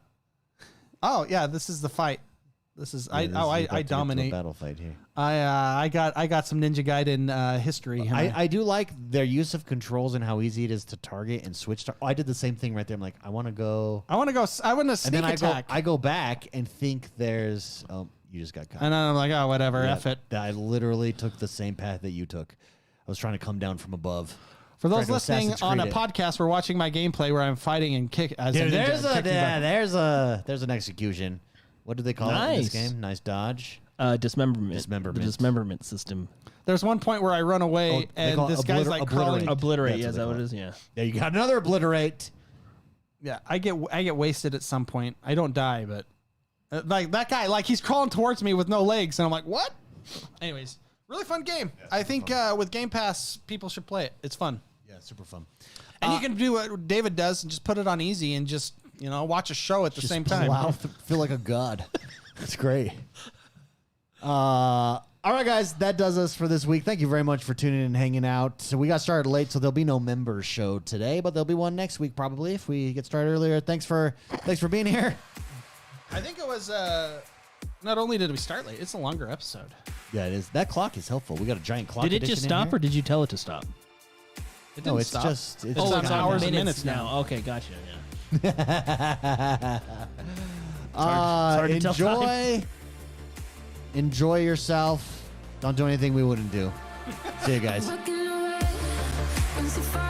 Oh yeah, this is the fight. This is Yeah, this is about to I get to a dominate. battle fight here. I got some Ninja Gaiden history. I do like their use of controls and how easy it is to target and switch. I did the same thing right there. I'm like, I want to go, I want to go. I want to and sneak then attack. I go back and think there's. Oh, you just got caught. and then I'm like, oh whatever, Yeah, F it. I literally took the same path that you took. I was trying to come down from above. For those Tried to listening Assassin's on a Creed it. podcast, we're watching my gameplay where I'm fighting and kick as Dude, a ninja. there's kicking butt. there's an execution. What do they call it in Nice. this game? Nice dodge. Dismemberment. Dismemberment. The dismemberment system. There's one point where I run away Oh, they and call it this guy's like crawling. Obliterate. That's Yeah, what is they that what call it is? Yeah. Yeah, you got another obliterate. Yeah, I get wasted at some point. I don't die, but like that guy, like he's crawling towards me with no legs, and I'm like, what? Anyways, really fun game. I think with Game Pass, people should play it. It's fun, Yeah, super fun. and you can do what David does and just put it on easy and just watch a show at the same time. Feel like a god. That's great. All right, guys, that does us for this week. Thank you very much for tuning in and hanging out. So we got started late, so there'll be no members show today, but there'll be one next week probably if we get started earlier. Thanks for being here. I think it was. Not only did we start late, it's a longer episode. Yeah, it is. That clock is helpful. We got a giant clock. Did it just edition in stop here. or did you tell it to stop? It No, didn't it's stop. just. It's Oh, just it's kinda- hours and minutes now. Okay, gotcha. Yeah. Uh, hard to tell enjoy yourself. Don't do anything we wouldn't do. See you guys. Walking away, once you fall